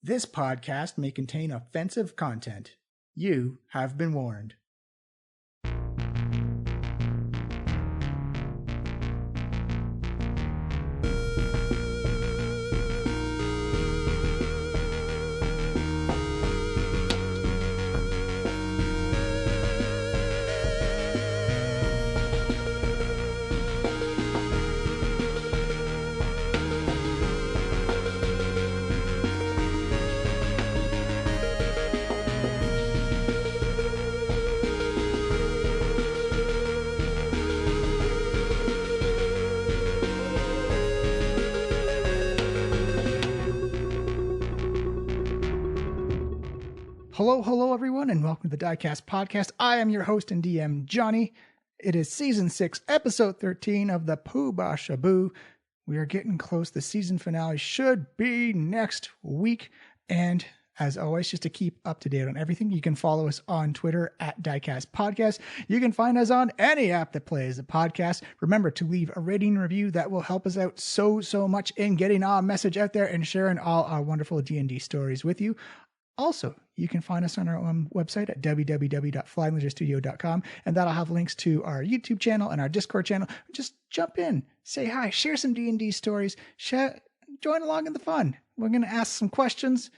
This podcast may contain offensive content. You have been warned. Hello, everyone, and welcome to the Diecast Podcast. I am your host and DM, Johnny. It is Season 6, Episode 13 of the Aboo. We are getting close. The season finale should be next week. And as always, just to keep up to date on everything, you can follow us on Twitter at Diecast Podcast. You can find us on any app that plays a podcast. Remember to leave a rating and review. That will help us out so much in getting our message out there and sharing all our wonderful D&D stories with you. Also, you can find us on our own website at www.flyinglaserstudio.com, and that'll have links to our YouTube channel and our Discord channel. Just jump in, say hi, share some D&D stories, join along in the fun. We're going to ask some questions.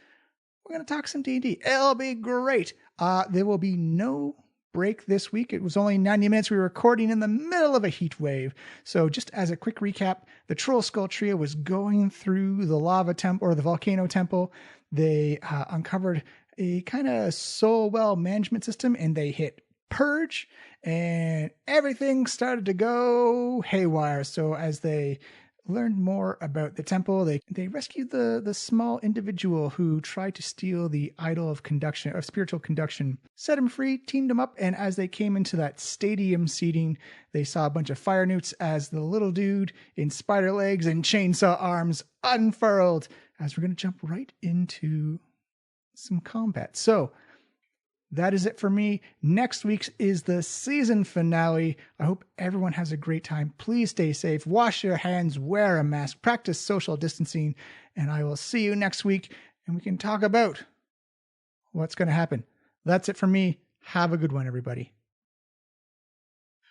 We're going to talk some D&D. It'll be great. There will be no break this week. It was only 90 minutes. We were recording in the middle of a heat wave. So just as a quick recap, the Trollskull Trio was going through the lava temple or the volcano temple. They uncovered a kind of soul well management system, and they hit purge, and everything started to go haywire. So as they learned more about the temple, they rescued the small individual who tried to steal the idol of spiritual conduction, set him free, teamed him up, and as they came into that stadium seating, they saw a bunch of fire newts as the little dude in spider legs and chainsaw arms unfurled, as we're going to jump right into some combat. So that is it for me. Next week's is the season finale. I hope everyone has a great time. Please stay safe, wash your hands, wear a mask, practice social distancing, and I will see you next week, and we can talk about what's going to happen. That's it for me. Have a good one, everybody.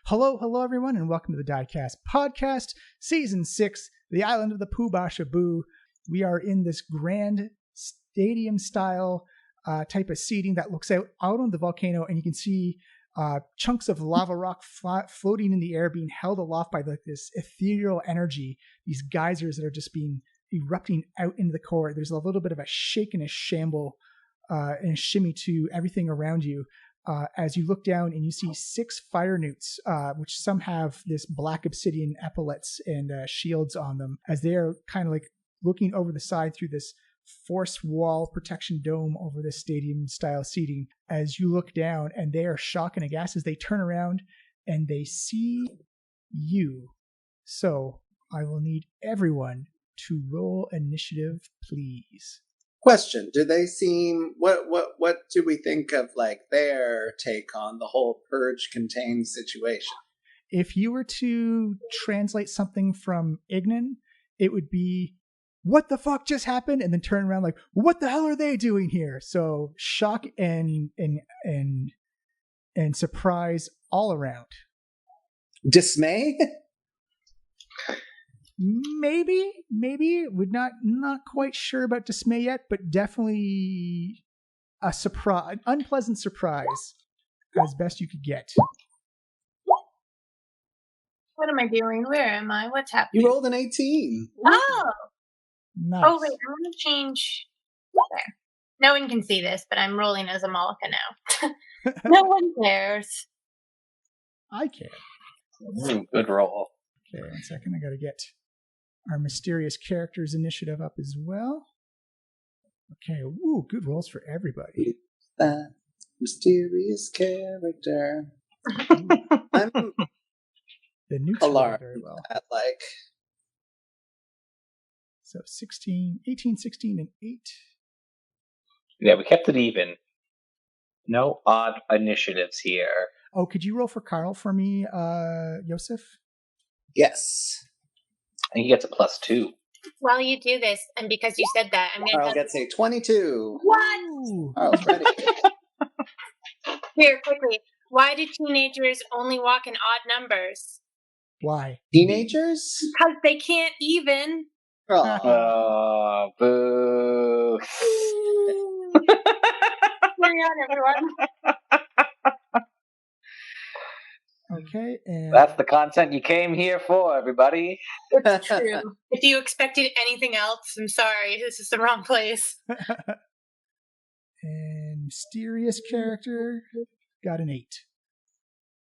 Hello, everyone, and welcome to the Diecast Podcast, Season 6, The Island of the Aboo. We are in this grand stadium-style type of seating that looks out on the volcano, and you can see chunks of lava rock floating in the air, being held aloft by this ethereal energy, these geysers that are just erupting out into the core. There's a little bit of a shake and a shamble and a shimmy to everything around you as you look down and you see 6 fire newts, which some have this black obsidian epaulets and shields on them, as they are kind of like looking over the side through this force wall protection dome over this stadium style seating. As you look down, and they are shocked and aghast as they turn around and they see you. So I will need everyone to roll initiative, please. Question: do they seem what do we think of like their take on the whole purge contained situation? If you were to translate something from Ignan, it would be, what the fuck just happened? And then turn around like, what the hell are they doing here? So shock and surprise all around. Dismay? Maybe. We're not quite sure about dismay yet, but definitely a surprise, an unpleasant surprise as best you could get. What am I doing? Where am I? What's happening? You rolled an 18. Oh! Nice. Oh, wait, I'm going to change there. No one can see this, but I'm rolling as a Malika now. No one cares. I care. Good roll. Okay, 1 second. I got to get our mysterious characters initiative up as well. Okay, ooh, good rolls for everybody. That mysterious character. I'm The new alarmed very well. at like. So 18, 16, and 8. Yeah, we kept it even. No odd initiatives here. Oh, could you roll for Carl for me, Yozef? Yes. I think he gets a +2. While you do this, and because you said that, I'm going to Carl gets a 22. What? Carl's ready. Here, quickly. Why do teenagers only walk in odd numbers? Why? Teenagers? Because they can't even. Oh. Boo. Carry on, everyone. Okay, and That's the content you came here for, everybody. It's true. If you expected anything else, I'm sorry. This is the wrong place. and mysterious character got an 8.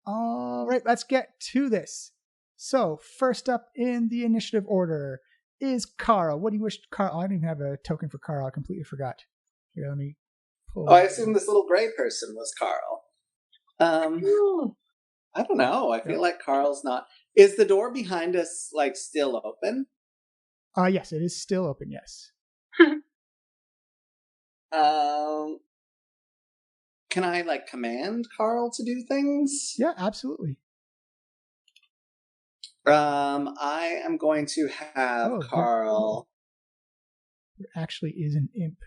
All right, let's get to this. So, first up in the initiative order is Carl. What do you wish, Carl? I don't even have a token for Carl. I completely forgot. Here, let me pull. Oh, I assume this little gray person was Carl. I don't know. I feel like Carl's not. Is the door behind us like still open? Yes, it is still open. Yes. Can I like command Carl to do things? Yeah, absolutely. I am going to have Carl. There actually is an imp.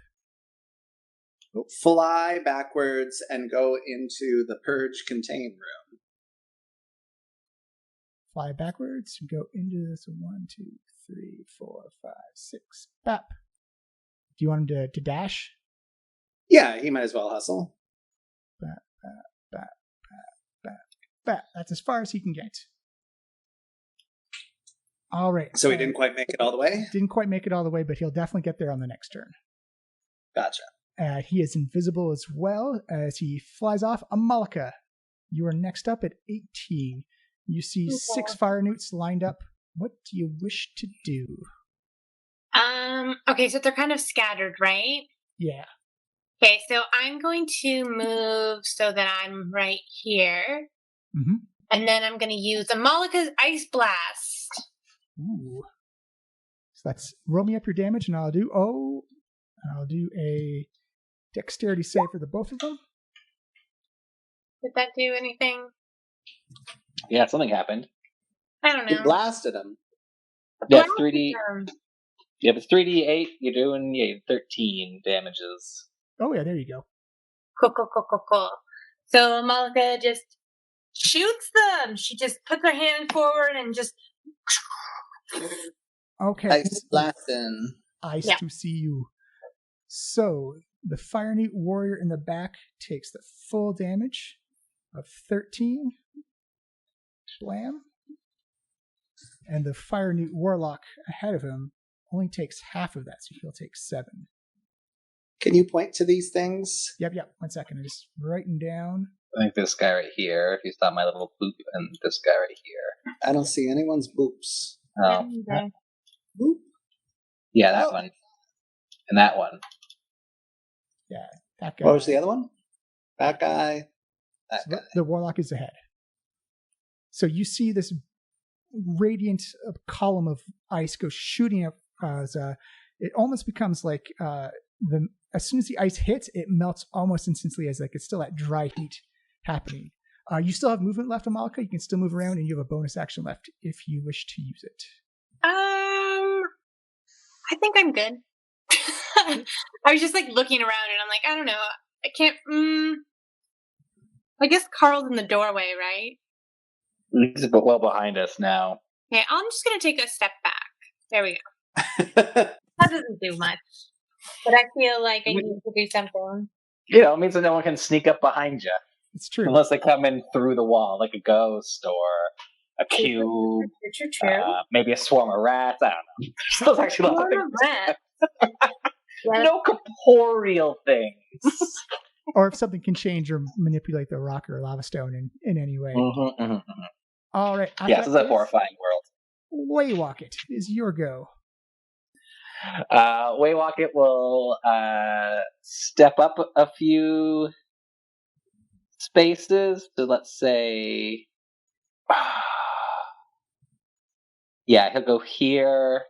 Fly backwards and go into the purge contain room. Fly backwards. Go into this 1, 2, 3, 4, 5, 6. Bap. Do you want him to dash? Yeah, he might as well hustle. Bap, bap, bap, bap, bap, bap. That's as far as he can get. All right. So he didn't quite make it all the way? Didn't quite make it all the way, but he'll definitely get there on the next turn. Gotcha. He is invisible as well as he flies off. Amalika, you are next up at 18. You see 6 fire newts lined up. What do you wish to do? Okay, so they're kind of scattered, right? Yeah. Okay, so I'm going to move so that I'm right here. Mm-hmm. And then I'm going to use Amalika's Ice Blast. Ooh. So that's roll me up your damage, and I'll do a dexterity save for the both of them. Did that do anything? Yeah, something happened. I don't know. You blasted him. Yeah, it's 3D. Yeah, it's 3D8. You're doing 13 damages. Oh yeah, there you go. Cool. So Amalika just shoots them. She just puts her hand forward and just. Okay. Ice blasting. Ice to see you. So the fire newt warrior in the back takes the full damage of 13. Blam. And the fire newt warlock ahead of him only takes half of that, so he'll take 7. Can you point to these things? Yep. 1 second. I'm just writing down. I think this guy right here, if you saw my little boop, and this guy right here. I don't see anyone's boops. Oh. Boop. Yeah, that one. And that one. Yeah, that guy. What was the other one? That guy. That guy. The warlock is ahead. So you see this radiant column of ice go shooting up. It almost becomes like as soon as the ice hits, it melts almost instantly, as like it's still that dry heat happening. You still have movement left, Amalika. You can still move around, and you have a bonus action left if you wish to use it. I think I'm good. I was just like looking around, and I'm like, I don't know. I can't. I guess Carl's in the doorway, right? He's well behind us now. Okay, I'm just gonna take a step back. There we go. That doesn't do much, but I feel like I need to do something. You know, it means that no one can sneak up behind you. It's true. Unless they come in through the wall, like a ghost or a cube. True. Maybe a swarm of rats. I don't know. There's actually a lot of things. No corporeal things. Or if something can change or manipulate the rock or lava stone in any way. All right. Yes, it's a horrifying world. Waywalk it is your go. Waywalk it will step up a few spaces. So let's say, he'll go here.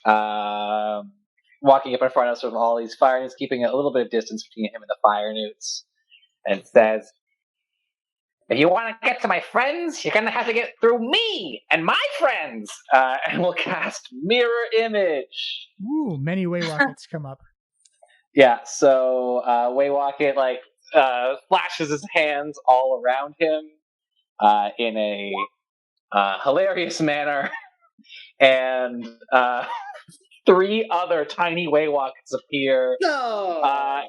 Walking up in front of us with all these fire newts, keeping a little bit of distance between him and the fire newts, and says, If you want to get to my friends, you're going to have to get through me and my friends. And we'll cast Mirror Image. Ooh, many Waywockets come up. Yeah, so Waywocket flashes his hands all around him in a hilarious manner, and 3 other tiny Waywockets appear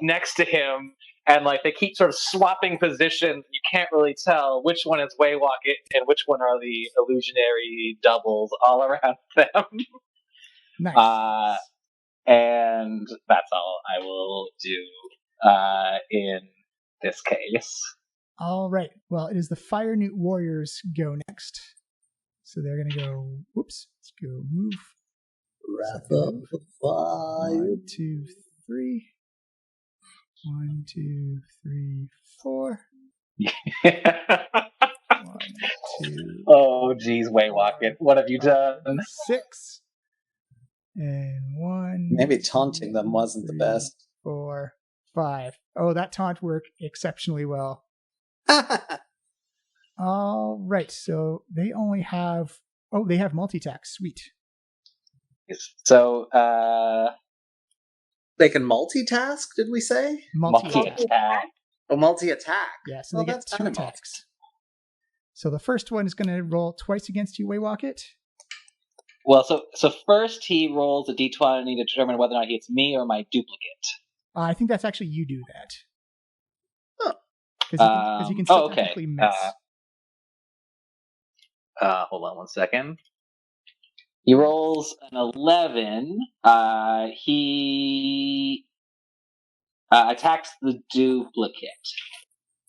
next to him, and they keep sort of swapping positions. You can't really tell which one is Waywocket and which one are the illusionary doubles all around them. Nice. And that's all I will do in this case. All right. Well, it is the Fire Newt Warriors go next. So they're going to go, whoops, let's go move. Wrap up the fire. 1, 2, 3. 1, 2, 3, 4. 1, 2. Oh, geez, Waywocket, what have you done? 6. And 1. Maybe taunting them wasn't 3, the best. 4, 5. Oh, that taunt worked exceptionally well. All right. So they only have. Oh, they have multi-attack. Sweet. So, they can multitask, did we say? Multi-attack. Oh, multi-attack. Yeah, so they get 2 kind of attacks. So the first one is going to roll twice against you, Waywocket. Well, so first he rolls a d20 to determine whether or not he hits me or my duplicate. I think that's actually you do that. Oh. Because you can still okay. technically miss. Hold on 1 second. He rolls an 11. He attacks the duplicate.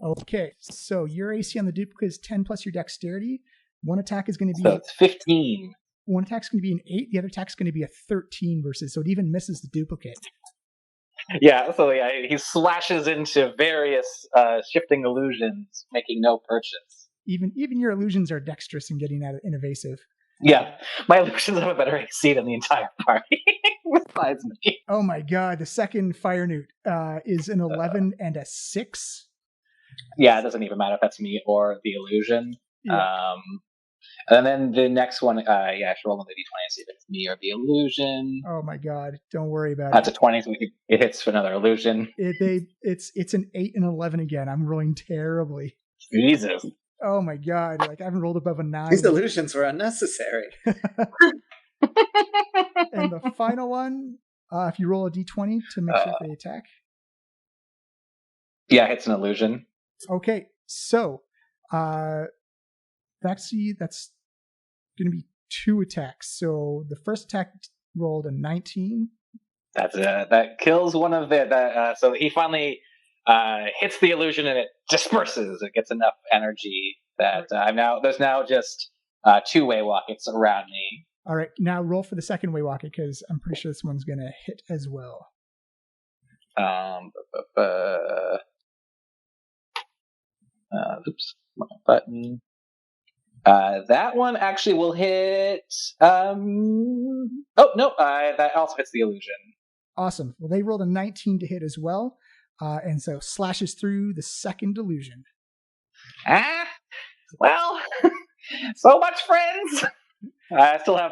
Okay, so your AC on the duplicate is 10 plus your dexterity. One attack is going to be... So it's 15. One attack's going to be an 8. The other attack's going to be a 13 versus, so it even misses the duplicate. Yeah, so he slashes into various shifting illusions, making no purchase. Even your illusions are dexterous in getting at it, invasive. Yeah, my illusions have a better AC than the entire party, besides me. Oh my god, the second Fire Newt is an 11 and a 6. Yeah, it doesn't even matter if that's me or the illusion. Yeah. And then the next one, I should roll on the d20 and see if it's me or the illusion. Oh my god, don't worry about That's it. a 20, so it hits for another illusion. It's an 8 and 11 again. I'm rolling terribly. Jesus. Oh my god, I haven't rolled above a 9. These illusions were unnecessary. And the final one, if you roll a d20 to make sure they attack. Yeah, it's an illusion. Okay, so that's going to be 2 attacks. So the first attack rolled a 19. That kills one of so he finally hits the illusion and it disperses. It gets enough energy that there's now just 2 Waywockets around me. All right, now roll for the second Waywocket because I'm pretty sure this one's going to hit as well. Oops, wrong button. That one actually will hit. Oh no, that also hits the illusion. Awesome. Well, they rolled a 19 to hit as well, and so slashes through the second illusion. Well, so much friends.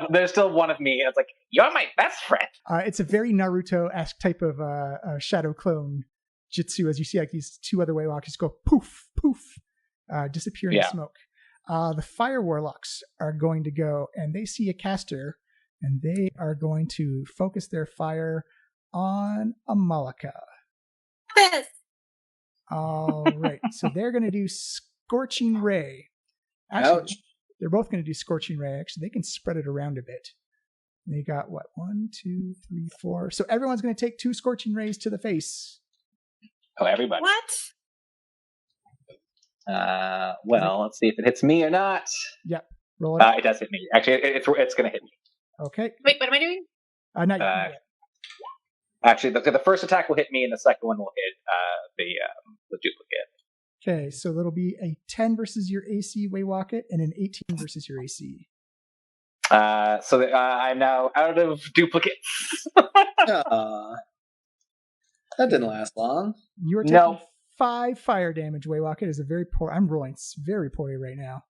There's still one of me. It's like, you're my best friend. It's a very Naruto-esque type of shadow clone jutsu, as you see these 2 other Waywockets go poof, poof, disappear in the smoke. The Fire Warlocks are going to go, and they see a caster, and they are going to focus their fire on a Malika. Yes. All right, so they're going to do Scorching Ray. Actually, Ouch. They're both going to do Scorching Ray. Actually, they can spread it around a bit. They got, 1, 2, 3, 4. So everyone's going to take 2 Scorching Rays to the face. Oh, everybody. What? Well, let's see if it hits me or not. Yep. Roll it. It does hit me. Actually, it's going to hit me. Okay. Wait, what am I doing? Not yet. Actually, the first attack will hit me, and the second one will hit the duplicate. Okay, so that'll be a 10 versus your AC Waywocket and an 18 versus your AC. So I'm now out of duplicates. That didn't last long. You are taking 5 fire damage, Waywalk. It is a very poor... I'm rolling very poorly right now.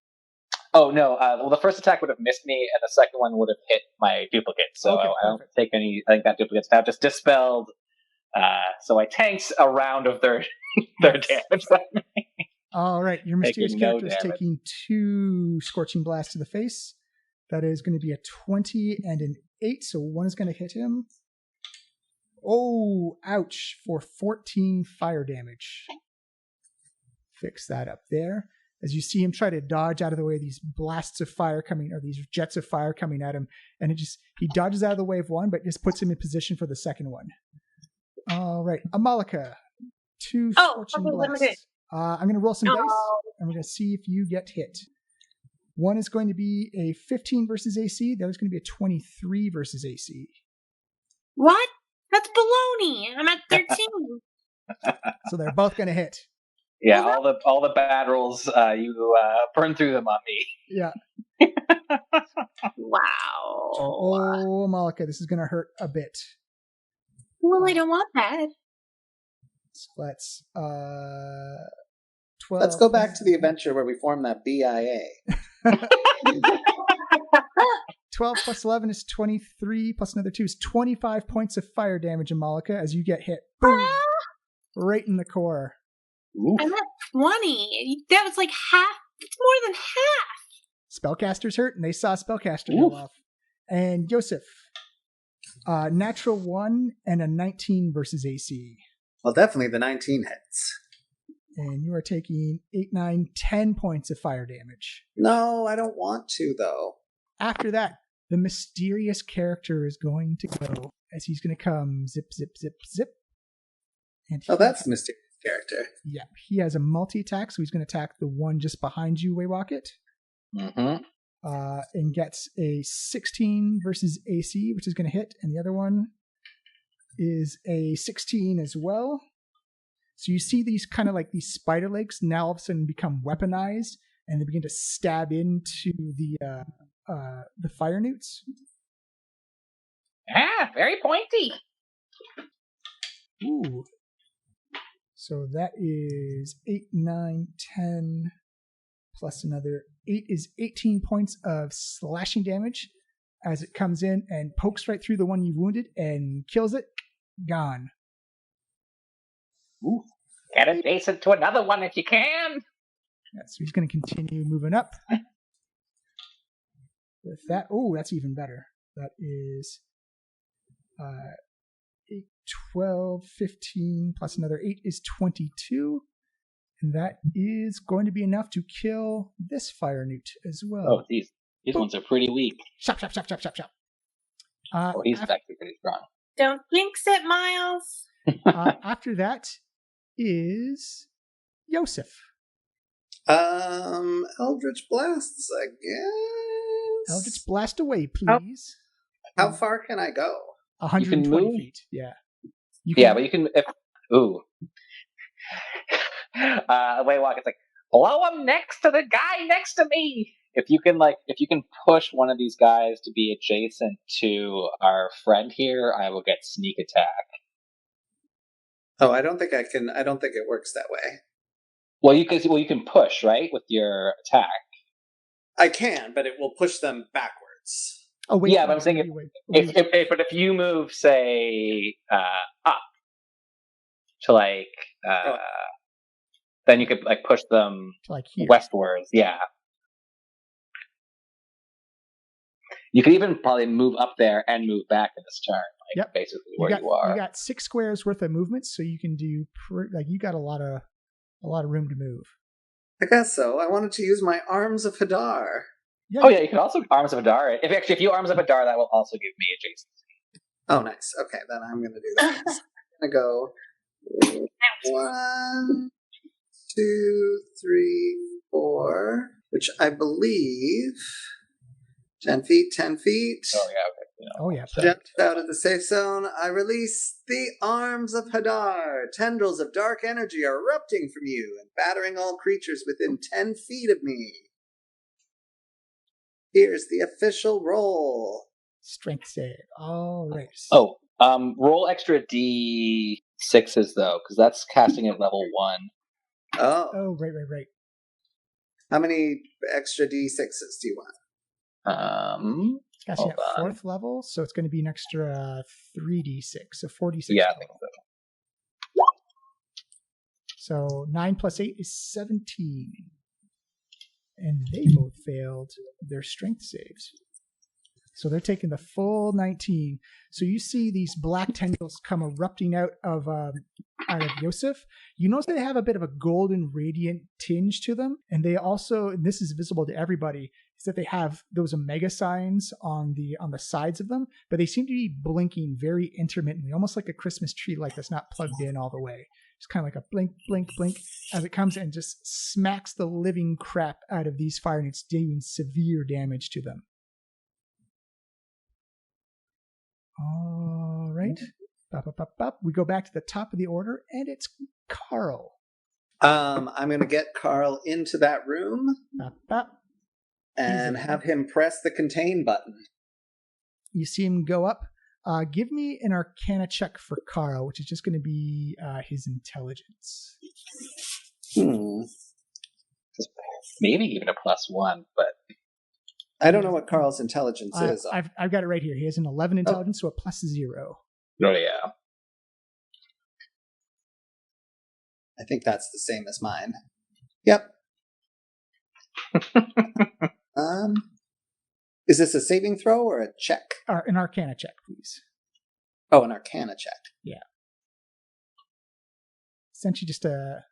Oh, no. Well, the first attack would have missed me, and the second one would have hit my duplicate. So Okay, I don't take any... I think that duplicate's now just dispelled. So I tanked a round of their damage. All right, your mysterious Taking no character is damage. taking 2 scorching blasts to the face. That is going to be a 20 and an 8, so one is going to hit him. Oh, ouch, for 14 fire damage. Fix that up there. As you see him try to dodge out of the way of these blasts of fire coming, or these jets of fire coming at him, and he dodges out of the way of one, but just puts him in position for the second one. All right, Amalika, 2 scorching blasts. I'm going to roll some dice, and we're going to see if you get hit. One is going to be a 15 versus AC. The other is going to be a 23 versus AC. What? That's baloney. I'm at 13. So they're both going to hit. Yeah, all the bad rolls, you burn through them on me. Yeah. Wow. Oh, Malika, this is going to hurt a bit. Well, I don't want that. So let's 12. Let's go back to the adventure where we formed that BIA. 12 plus 11 is 23, plus another 2 is 25 points of fire damage in Malika as you get hit. Boom! Right in the core. Ooh. I'm at 20. That was like half. It's more than half. Spellcaster's hurt, and they saw Spellcaster go off. And Yozef, natural 1 and a 19 versus AC. Well, definitely the 19 hits. And you are taking 8, 9, 10 points of fire damage. No, I don't want to, though. After that, the mysterious character is going to go, as he's going to come zip, zip, zip, zip. And that's the mysterious character. Yeah, he has a multi-attack, so he's going to attack the one just behind you, Wayrocket. Mm-hmm. And gets a 16 versus AC, which is going to hit, and the other one is a 16 as well. So you see these kind of like these spider legs now all of a sudden become weaponized, and they begin to stab into the fire newts. Ah, very pointy. Ooh. So that is 8, 9, 10, plus another 8 is 18 points of slashing damage as it comes in and pokes right through the one you wounded and kills it. Gone. Ooh. Get adjacent to another one if you can. Yeah, so he's going to continue moving up. With that, that's even better. That is 8, 12, 15, plus another 8 is 22. And that is going to be enough to kill this fire newt as well. Oh, these ones are pretty weak. Chop, chop, chop, chop, chop, chop. He's actually pretty strong. Don't jinx it, Miles. After that is Yozef. Eldritch Blasts, I guess. Eldritch Blast away, please. How far can I go? 120 feet. Yeah. But you can. Waywalk, it's like blow him next to the guy next to me. If you can push one of these guys to be adjacent to our friend here, I will get sneak attack. Oh, I don't think I can. I don't think it works that way. Well, you can push, right, with your attack. I can, but it will push them backwards. Oh wait. Yeah, but I'm saying if you move, say, up to then you could push them to here. Westwards. Yeah. You could even probably move up there and move back in this turn, basically where you are. You got 6 squares worth of movement, so you can do you got a lot of room to move. I guess so. I wanted to use my Arms of Hadar. Yeah, you can also Arms of Hadar. If you Arms of Hadar, that will also give me adjacency. Oh, nice. Okay, then I'm going to do that. I'm going to go 1, 2, 3, 4, which I believe 10 feet, 10 feet. Oh, yeah, okay. Yeah. Oh, yeah. Jumped out of the safe zone. I release the Arms of Hadar. Tendrils of dark energy are erupting from you and battering all creatures within 10 feet of me. Here's the official roll. Strength save. All right. Oh, roll extra D6s though, because that's casting at level 1. Oh. Right. How many extra D6s do you want? Got you at 4th level, so it's going to be an extra 3d6, so 46. Yeah, I think so. So 9 plus 8 is 17. And they both failed their strength saves. So they're taking the full 19. So you see these black tendrils come erupting out of Yozef. You notice they have a bit of a golden radiant tinge to them. And they also, and this is visible to everybody, is that they have those omega signs on the sides of them, but they seem to be blinking very intermittently, almost like a Christmas tree light that's not plugged in all the way. It's kind of like a blink, blink, blink as it comes and just smacks the living crap out of these fire newts, doing severe damage to them. All right. We go back to the top of the order, and it's Carl. I'm going to get Carl into that room and have him press the contain button. You see him go up. Give me an Arcana check for Carl, which is just going to be his intelligence. Maybe even a +1, but I don't know what Carl's intelligence is. I've got it right here. He has an 11 intelligence, so a +0. Oh yeah. I think that's the same as mine. Yep. Is this a saving throw or a check? An Arcana check, please. Oh, an Arcana check. Yeah. Essentially just a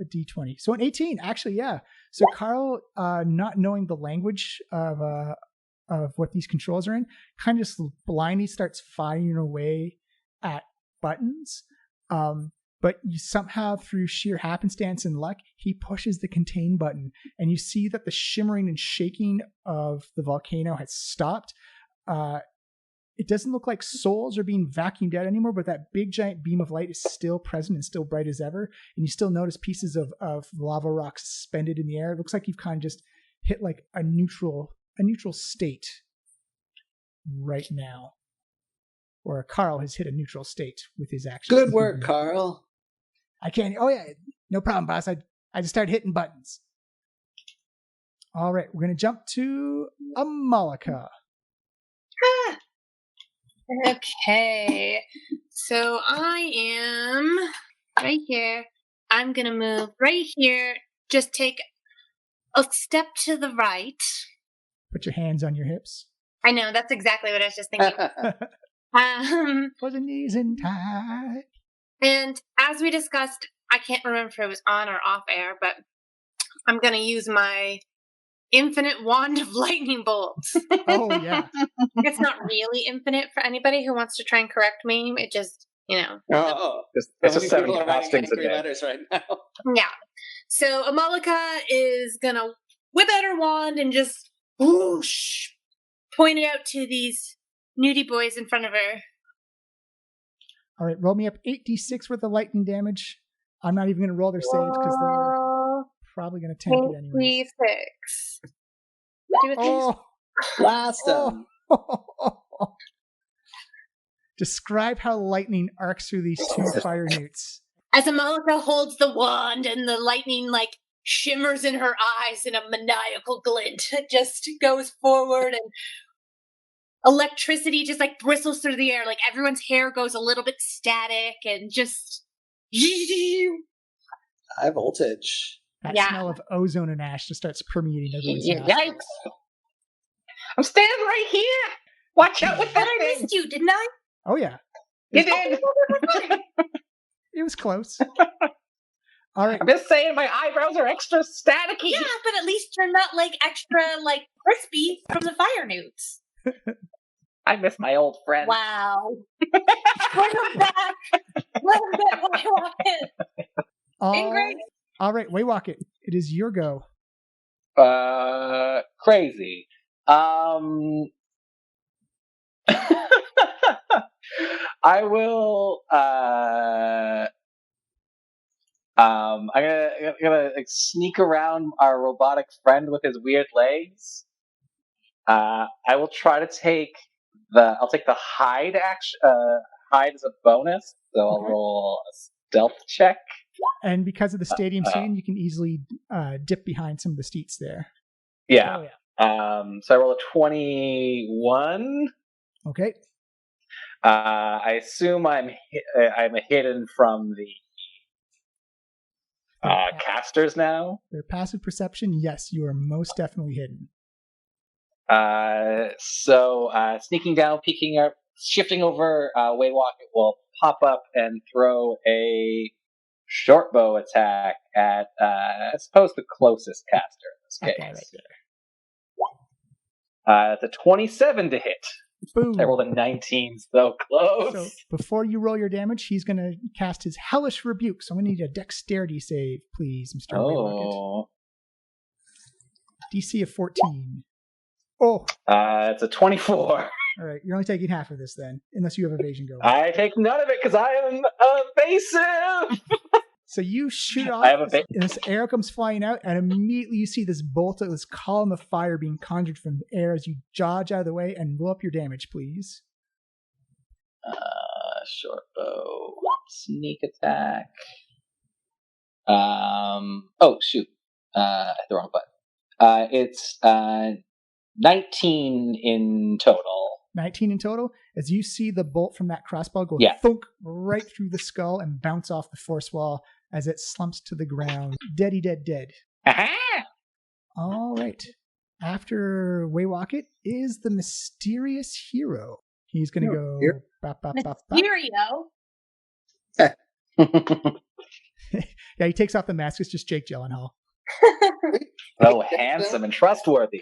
D20. So an 18, actually, yeah. So Carl, not knowing the language of what these controls are in, kind of just blindly starts firing away at buttons. But you somehow, through sheer happenstance and luck, he pushes the contain button, and you see that the shimmering and shaking of the volcano has stopped. It doesn't look like souls are being vacuumed out anymore, but that big giant beam of light is still present and still bright as ever. And you still notice pieces of lava rock suspended in the air. It looks like you've kind of just hit like a neutral state right now. Or Carl has hit a neutral state with his actions. Good work, Carl. I can't. Oh yeah, no problem, boss. I just started hitting buttons. All right, we're gonna jump to Amalika. Okay, so I am right here. I'm gonna move right here. Just take a step to the right. Put your hands on your hips. I know, that's exactly what I was just thinking. For the knees in tight. And as we discussed, I can't remember if it was on or off air, but I'm going to use my infinite wand of lightning bolts. Oh, yeah. It's not really infinite for anybody who wants to try and correct me. It just, It's just 7 castings a day. Letters right now. Yeah. So Amalika is going to whip out her wand and just whoosh, point it out to these nudie boys in front of her. All right, roll me up 8d6 worth of lightning damage. I'm not even going to roll their saves because they're probably going to tank it anyway. 8d6. Blast them. Describe how lightning arcs through these two fire newts. As Amalika holds the wand and the lightning shimmers in her eyes in a maniacal glint, it just goes forward and electricity just bristles through the air. Everyone's hair goes a little bit static and just high voltage. That smell of ozone and ash just starts permeating everyone's mouth. Yikes! I'm standing right here. Watch out with that I missed you, didn't I? Oh yeah, you did. It was close. All right. I'm just saying my eyebrows are extra staticky. Yeah, but at least you're not extra crispy from the fire newts. I miss my old friend. Wow. Bring him back. Let him get what he wanted. Ingrid? All right, Waywalk it. It is your go. Crazy. I will. I'm gonna sneak around our robotic friend with his weird legs. I will try to take I'll take the hide action. Hide as a bonus, so I'll roll a stealth check. And because of the stadium scene, you can easily dip behind some of the seats there. Yeah. Oh, yeah. So I roll a 21. Okay. I assume I'm hidden from the casters now. Their passive perception, yes, you are most definitely hidden. So sneaking down, peeking up, shifting over, Waywalk will pop up and throw a short bow attack at, I suppose, the closest caster in this case. Okay, right there. It's a 27 to hit. Boom. I rolled a 19, so close. So before you roll your damage, he's going to cast his Hellish Rebuke. So I'm going to need a dexterity save, please, Mr. Waylocket. DC of 14. Oh. It's a 24. All right, you're only taking half of this then, unless you have evasion going. I take none of it because I am evasive. So you shoot off, and this arrow comes flying out, and immediately you see this bolt of this column of fire being conjured from the air as you dodge out of the way and roll up your damage, please. Short bow, sneak attack. Oh shoot! I hit the wrong button. It's 19 in total. 19 in total. As you see the bolt from that crossbow go thunk right through the skull and bounce off the force wall as it slumps to the ground. Deady dead. Aha! All right. After Waywocket is the mysterious hero. He's going to go... Bop, bop, bop, bop. Mysterio? Yeah, he takes off the mask. It's just Jake Gyllenhaal. Oh, handsome and trustworthy.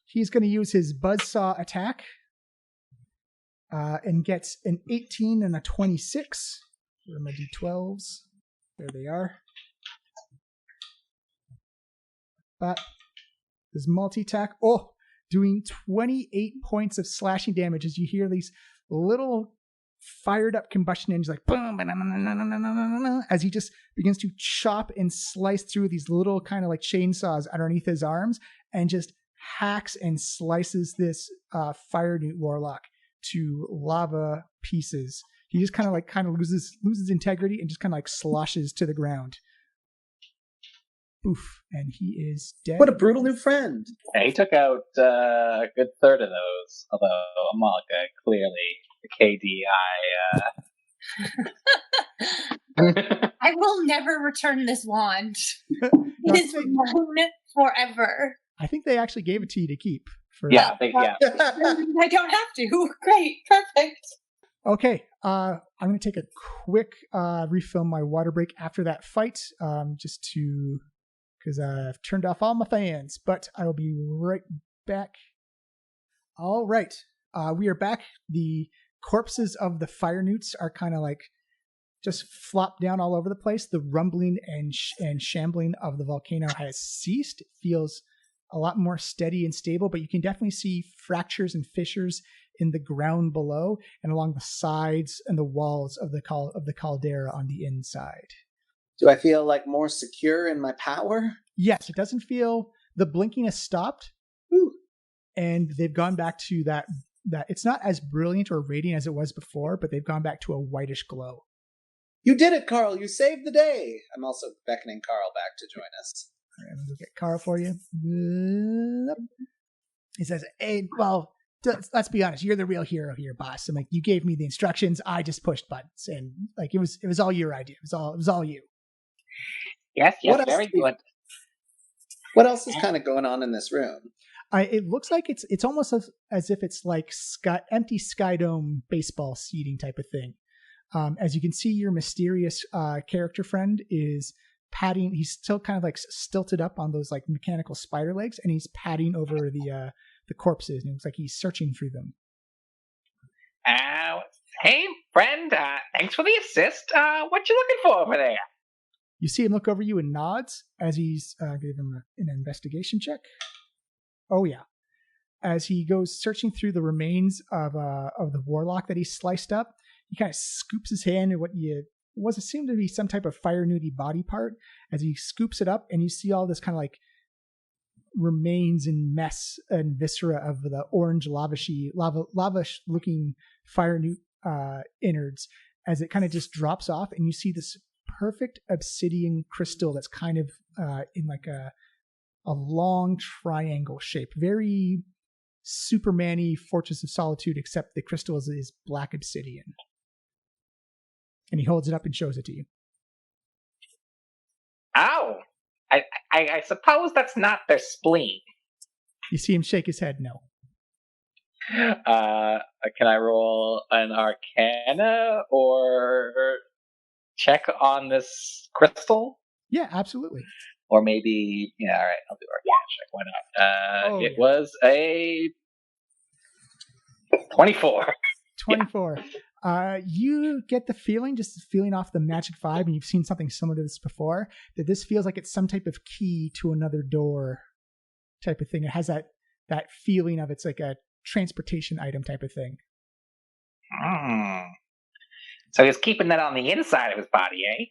He's going to use his buzzsaw attack and gets an 18 and a 26. Where are my D12s? There they are. But his multi-attack, doing 28 points of slashing damage as you hear these little fired up combustion engines like boom, as he just begins to chop and slice through these little kind of like chainsaws underneath his arms and just hacks and slices this fire newt warlock to lava pieces. He just kind of loses integrity and just kind of like sloshes to the ground. Oof, and he is dead. What a brutal new friend. Yeah, he took out a good third of those, although Amalika clearly the KDI. I will never return this wand. It is mine forever. I think they actually gave it to you to keep. Yeah. I don't have to. Great. Perfect. Okay. I'm going to take a quick refill my water break after that fight, because I've turned off all my fans, but I will be right back. All right. We are back. The corpses of the fire newts are kind of like just flopped down all over the place. The rumbling and shambling of the volcano has ceased. It feels a lot more steady and stable, but you can definitely see fractures and fissures in the ground below and along the sides and the walls of the caldera on the inside. Do I feel like more secure in my power? Yes, it doesn't feel... The blinking has stopped. Ooh. And they've gone back to that it's not as brilliant or radiant as it was before, but they've gone back to a whitish glow. You did it, Carl. You saved the day. I'm also beckoning Carl back to join us. All right, I'm going to get Carl for you. He says, hey, well, let's be honest. You're the real hero here, boss. I'm like, you gave me the instructions. I just pushed buttons. And like, it was all your idea. It was all you. Yes, very good. What else is kind of going on in this room? It looks like it's almost as if it's like empty Sky Dome baseball seating type of thing. As you can see, your mysterious character friend is patting. He's still kind of like stilted up on those like mechanical spider legs, and he's patting over the corpses, and it looks like he's searching through them. Hey, friend, thanks for the assist. What you looking for over there? You see him look over you and nods as he's giving him an investigation check. Oh yeah, as he goes searching through the remains of the warlock that he sliced up, he kind of scoops his hand in what was assumed to be some type of fire nudie body part. As he scoops it up, and you see all this kind of like remains and mess and viscera of the orange lavish looking fire newt innards, as it kind of just drops off, and you see this perfect obsidian crystal that's kind of in like a long triangle shape. Very Superman-y Fortress of Solitude, except the crystal is black obsidian. And he holds it up and shows it to you. Oh, I suppose that's not their spleen. You see him shake his head, no. Can I roll an Arcana or check on this crystal? Yeah, absolutely. Or maybe, yeah, all right, I'll do Arcana check. Why not? It was a 24. 24. You get the feeling, just feeling off the magic vibe, and you've seen something similar to this before, that this feels like it's some type of key to another door type of thing. It has that feeling of it's like a transportation item type of thing. So he's keeping that on the inside of his body, eh?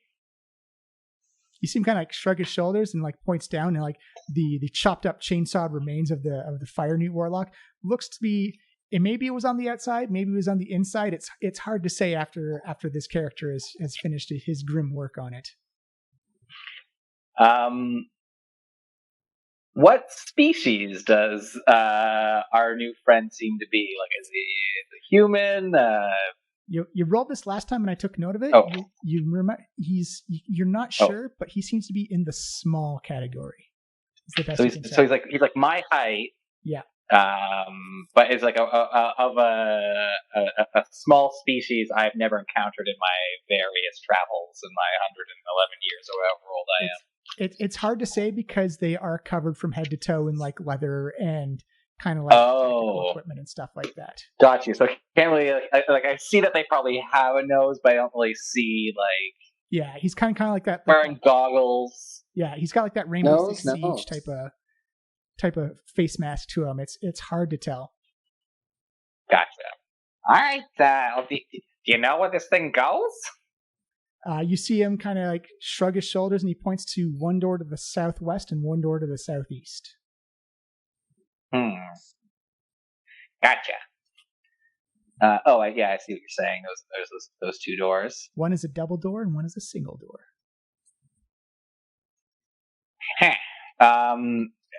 You see him kind of like shrug his shoulders and like points down, and like the chopped up chainsawed remains of the Fire Newt Warlock looks to be. And maybe it was on the outside, maybe it was on the inside. It's hard to say after this character has finished his grim work on it. What species does our new friend seem to be? Like, is he a human? You rolled this last time, and I took note of it. Oh. You remember you're not sure, but he seems to be in the small category. It's the best So he's like my height. Yeah. But it's like of a small species I've never encountered in my various travels in my 111 years or however old I am. It's hard to say because they are covered from head to toe in like leather and kind of like equipment and stuff like that. Got you. So I can't really I see that they probably have a nose, but I don't really see like. Yeah, he's kind of like that. Wearing goggles. Yeah, he's got like that Rainbow Six Siege type of face mask to him. It's hard to tell. Gotcha. All right. Do you know where this thing goes? You see him kind of like shrug his shoulders, and he points to one door to the southwest and one door to the southeast. Gotcha. I see what you're saying. There's those two doors. One is a double door and one is a single door.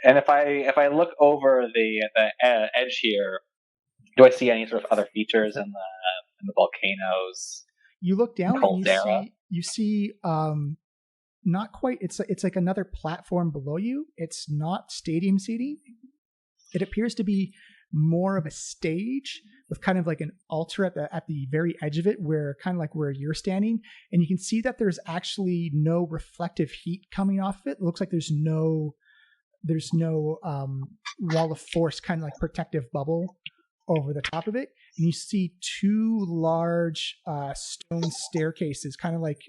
And if I look over the edge here, do I see any sort of other features in the volcanoes? You look down and you see not quite. It's like another platform below you. It's not stadium seating. It appears to be more of a stage with kind of like an altar at the very edge of it, where kind of like where you're standing, and you can see that there's actually no reflective heat coming off of it. It looks like there's no wall of force, kind of like protective bubble over the top of it. And you see two large stone staircases, kind of like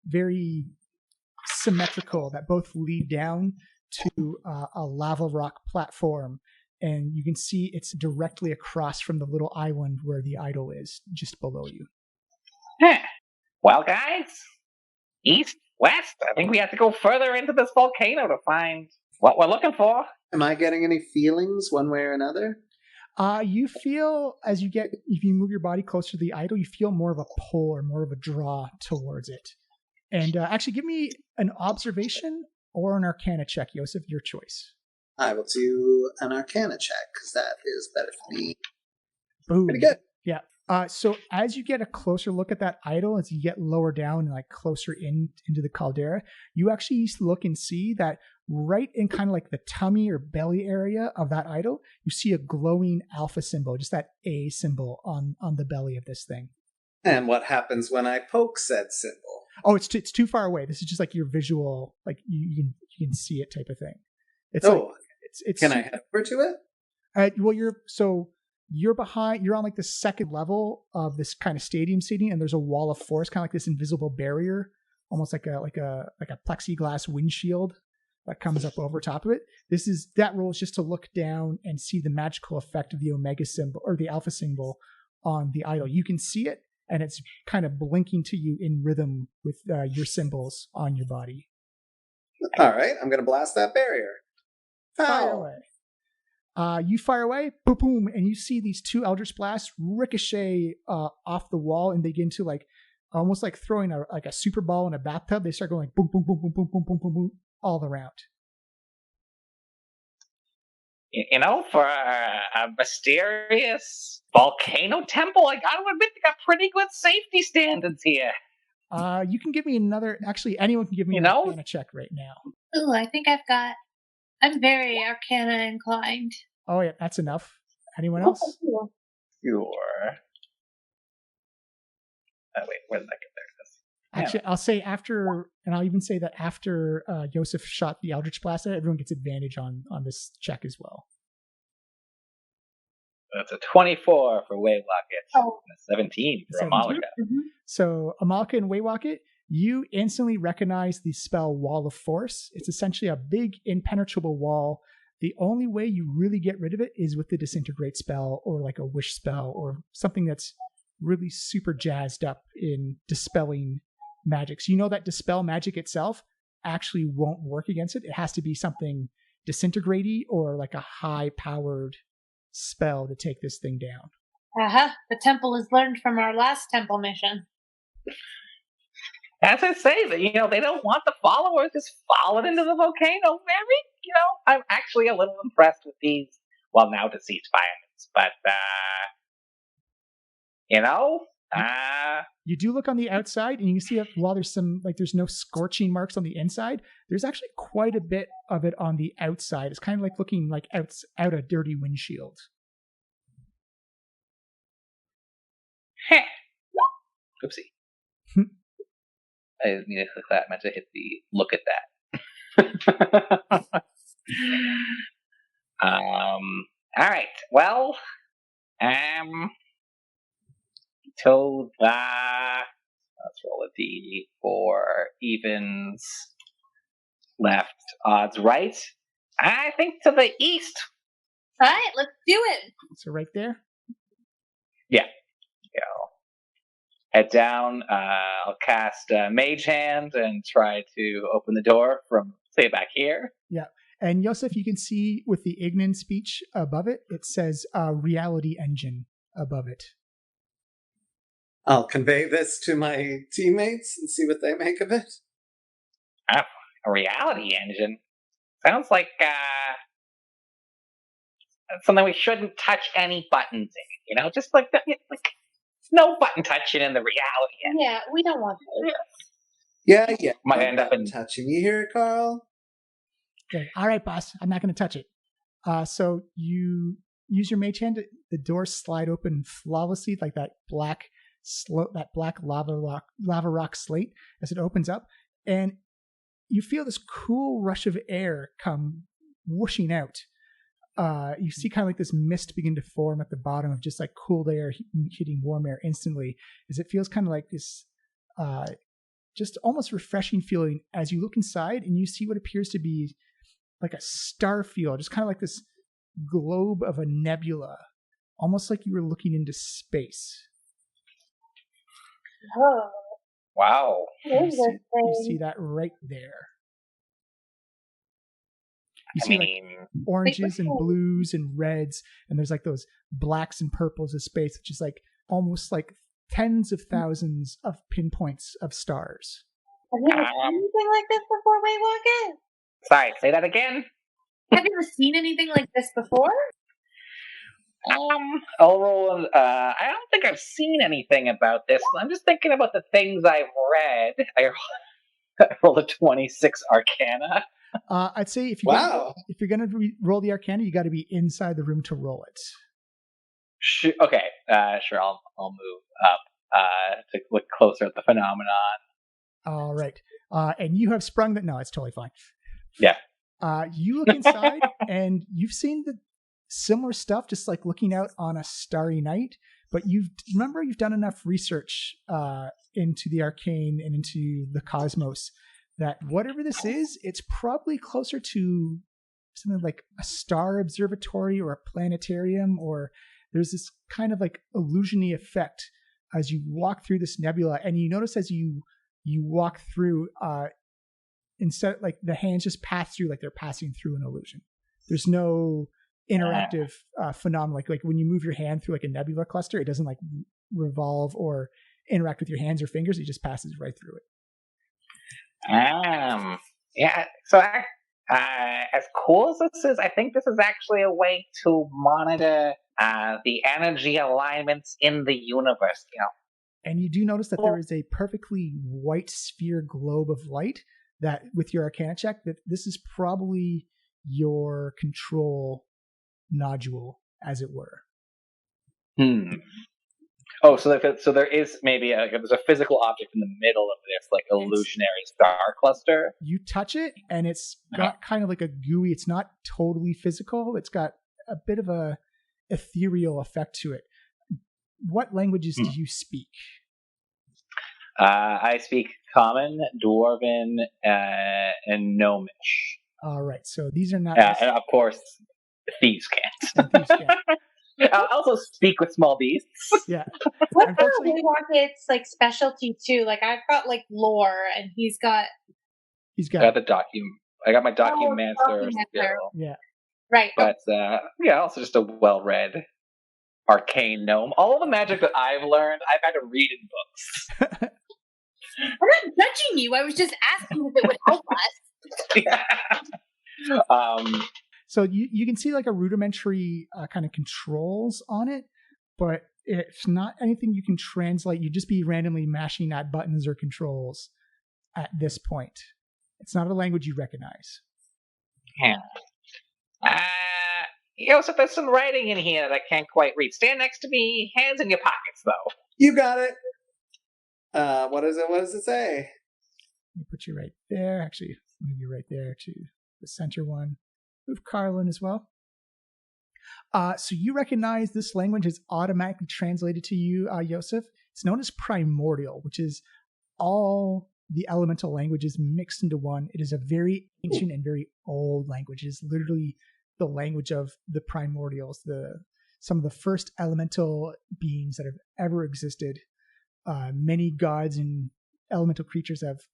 very symmetrical, that both lead down to a lava rock platform. And you can see it's directly across from the little island where the idol is, just below you. Well, guys, east, west, I think we have to go further into this volcano to find what we're looking for. Am I getting any feelings one way or another? You feel, if you move your body closer to the idol, you feel more of a pull or more of a draw towards it. And actually, give me an observation or an Arcana check, Yozef, your choice. I will do an Arcana check, because that is better for me. Boom. Pretty good. Yeah. So as you get a closer look at that idol, as you get lower down and like closer into the caldera, you actually look and see that right in kind of like the tummy or belly area of that idol, you see a glowing alpha symbol, just that A symbol on the belly of this thing. And what happens when I poke said symbol? Oh, it's too far away. This is just like your visual, like you can see it type of thing. It's can I head over to it? Well, you're on like the second level of this kind of stadium seating, and there's a wall of force, kind of like this invisible barrier, almost like a plexiglass windshield that comes up over top of it. That role is just to look down and see the magical effect of the omega symbol or the alpha symbol on the idol. You can see it, and it's kind of blinking to you in rhythm with your symbols on your body. All right, I'm going to blast that barrier. Fire away. You fire away, boom, boom, and you see these two Eldritch Blasts ricochet off the wall and begin to like almost like throwing a super ball in a bathtub. They start going like boom, boom, boom, boom, boom, boom, boom, boom, boom, all around. You know, for a mysterious volcano temple, I gotta admit they got pretty good safety standards here. You can give me another. Actually, anyone can give me an Arcana check right now. Ooh, I think I'm very Arcana inclined. Oh yeah, that's enough. Anyone else? Sure. Oh wait, where did I get there? Actually, I'll say after, and I'll even say that after Yozef shot the Eldritch Blast at it, everyone gets advantage on this check as well. That's a 24 for Waylocket. Oh. A 17 for 17? Amalika. Mm-hmm. So Amalika and Waylocket, you instantly recognize the spell Wall of Force. It's essentially a big impenetrable wall. The only way you really get rid of it is with the Disintegrate spell or like a Wish spell or something that's really super jazzed up in dispelling magic. So you know that Dispel magic itself actually won't work against it. It has to be something disintegrate-y or like a high-powered spell to take this thing down. The temple has learned from our last temple mission. As I say, that they don't want the followers just falling into the volcano. I'm actually a little impressed with these, well, now deceased firemen, but you do look on the outside and you can see that while there's there's no scorching marks on the inside, there's actually quite a bit of it on the outside. It's kind of like looking like out a dirty windshield. Oopsie. I didn't mean to click that. I meant to hit the look at that. All right. Well, to the, let's roll a D for evens, left, odds right. I think to the east. All right, let's do it. So right there? Yeah. Head down. I'll cast Mage Hand and try to open the door from, say, back here. Yeah. And Yozef, you can see with the Ignan speech above it, it says Reality Engine above it. I'll convey this to my teammates and see what they make of it. A reality engine? Sounds like something we shouldn't touch any buttons in. Just like that. No button touching in the reality engine. Yeah, we don't want to. Yeah. Might end up in touching. You hear it, Carl? Good. All right, boss. I'm not going to touch it. So you use your mage hand. The doors slide open flawlessly, like that black lava rock slate as it opens up, and you feel this cool rush of air come whooshing out. You see kind of like this mist begin to form at the bottom of just like cool air hitting warm air instantly, as it feels kind of like this just almost refreshing feeling as you look inside and you see what appears to be like a star field, just kind of like this globe of a nebula, almost like you were looking into space. Oh. Wow. You see that right there. You see like oranges and blues and reds, and there's like those blacks and purples of space, which is like almost like tens of thousands of pinpoints of stars. Have you ever seen anything like this before, Waylocket? Sorry, say that again? Have you ever seen anything like this before? I'll roll. I don't think I've seen anything about this. I'm just thinking about the things I've read. I rolled a 26 Arcana. I'd say if you're gonna roll the Arcana, you got to be inside the room to roll it. Okay, sure. I'll move up to look closer at the phenomenon. All right, and you have sprung that. No, it's totally fine. Yeah. You look inside, and you've seen the similar stuff, just like looking out on a starry night. But you've done enough research into the arcane and into the cosmos that whatever this is, it's probably closer to something like a star observatory or a planetarium, or there's this kind of like illusion-y effect as you walk through this nebula, and you notice as you walk through, instead like the hands just pass through like they're passing through an illusion. There's no interactive phenomenon like when you move your hand through like a nebula cluster, it doesn't like revolve or interact with your hands or fingers. It just passes right through it. Yeah. So, as cool as this is, I think this is actually a way to monitor the energy alignments in the universe. And you do notice that there is a perfectly white sphere globe of light that, with your Arcana check, that this is probably your control nodule, as it were. Oh, so there is maybe there's a physical object in the middle of this, like illusionary star cluster. You touch it, and it's got kind of like a gooey. It's not totally physical. It's got a bit of a ethereal effect to it. What languages do you speak? I speak Common, Dwarven, and Gnomish. All right, so these are not. And of course, thieves can't. I also speak with small beasts. Yeah. What's Wayrocket's like specialty too? Like I've got like lore, and he's got the I got my documancer skill. Yeah. Right. But also just a well-read arcane gnome. All of the magic that I've learned, I've had to read in books. I'm not judging you. I was just asking if it would help us. So you can see like a rudimentary kind of controls on it, but it's not anything you can translate. You'd just be randomly mashing at buttons or controls at this point. It's not a language you recognize. So there's some writing in here that I can't quite read. Stand next to me, hands in your pockets, though. You got it. What is it? What does it say? Let me put you right there. Actually, move you right there to the center one. Move Carlin as well. So you recognize this language is automatically translated to you, Yozef. It's known as primordial, which is all the elemental languages mixed into one. It is a very ancient and very old language. It is literally the language of the primordials, some of the first elemental beings that have ever existed. Many gods and elemental creatures have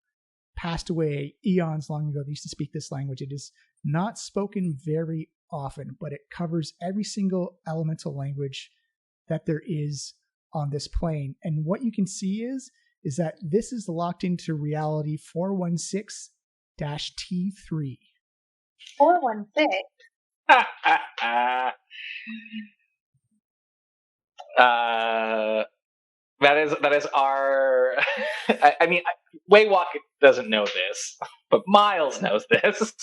passed away eons long ago. They used to speak this language. It is not spoken very often, but it covers every single elemental language that there is on this plane. And what you can see is that this is locked into reality 416-T3. 416? That is our. I mean, Waywalk doesn't know this, but Miles knows this.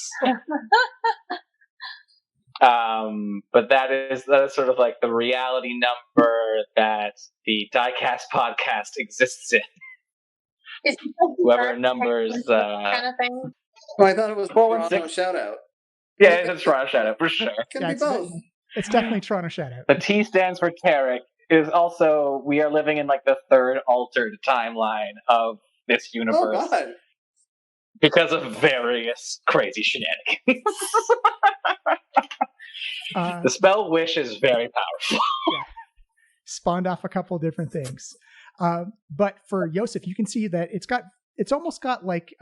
But that is sort of like the reality number that the Diecast podcast exists in. Is whoever numbers kind of thing? Oh, I thought it was 416 shout out. Yeah, it's a Toronto shout out for sure. It can be both. It's definitely Toronto shout out. The T stands for Tarek. Is also we are living in like the third altered timeline of this universe. Oh God. Because of various crazy shenanigans. The spell Wish is very powerful. Yeah. Spawned off a couple of different things. But for Yozef, you can see that it's almost got like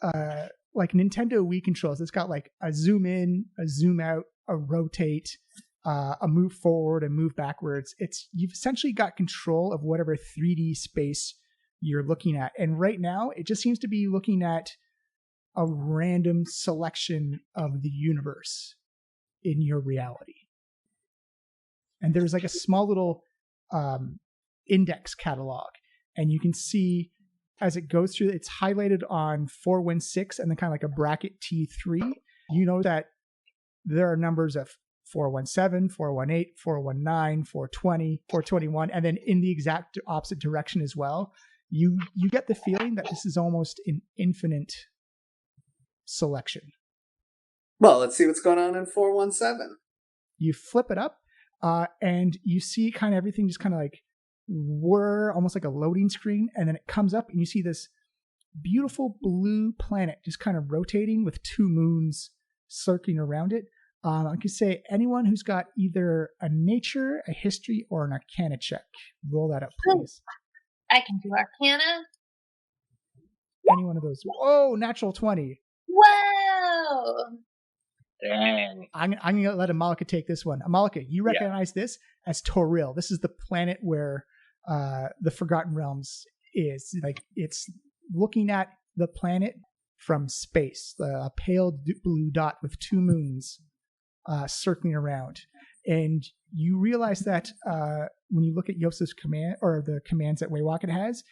Nintendo Wii controls. It's got like a zoom in, a zoom out, a rotate, a move forward, and move backwards. You've essentially got control of whatever 3D space you're looking at. And right now, it just seems to be looking at a random selection of the universe in your reality. And there's like a small little index catalog. And you can see as it goes through, it's highlighted on 416 and then kind of like a bracket T3. You know that there are numbers of 417, 418, 419, 420, 421, and then in the exact opposite direction as well. You get the feeling that this is almost an infinite selection. Well, let's see what's going on in 417. You flip it up, and you see kind of everything just kind of like whir, almost like a loading screen, and then it comes up and you see this beautiful blue planet just kind of rotating with two moons circling around it. I can say anyone who's got either a nature, a history, or an arcana check. Roll that up, please. I can do arcana. Any one of those. Oh, natural 20. Whoa! Dang. I'm going to let Amalika take this one. Amalika, you recognize this as Toril. This is the planet where the Forgotten Realms is. Like, it's looking at the planet from space, a pale blue dot with two moons circling around. And you realize that when you look at Yozef's command, or the commands that Waywocket has,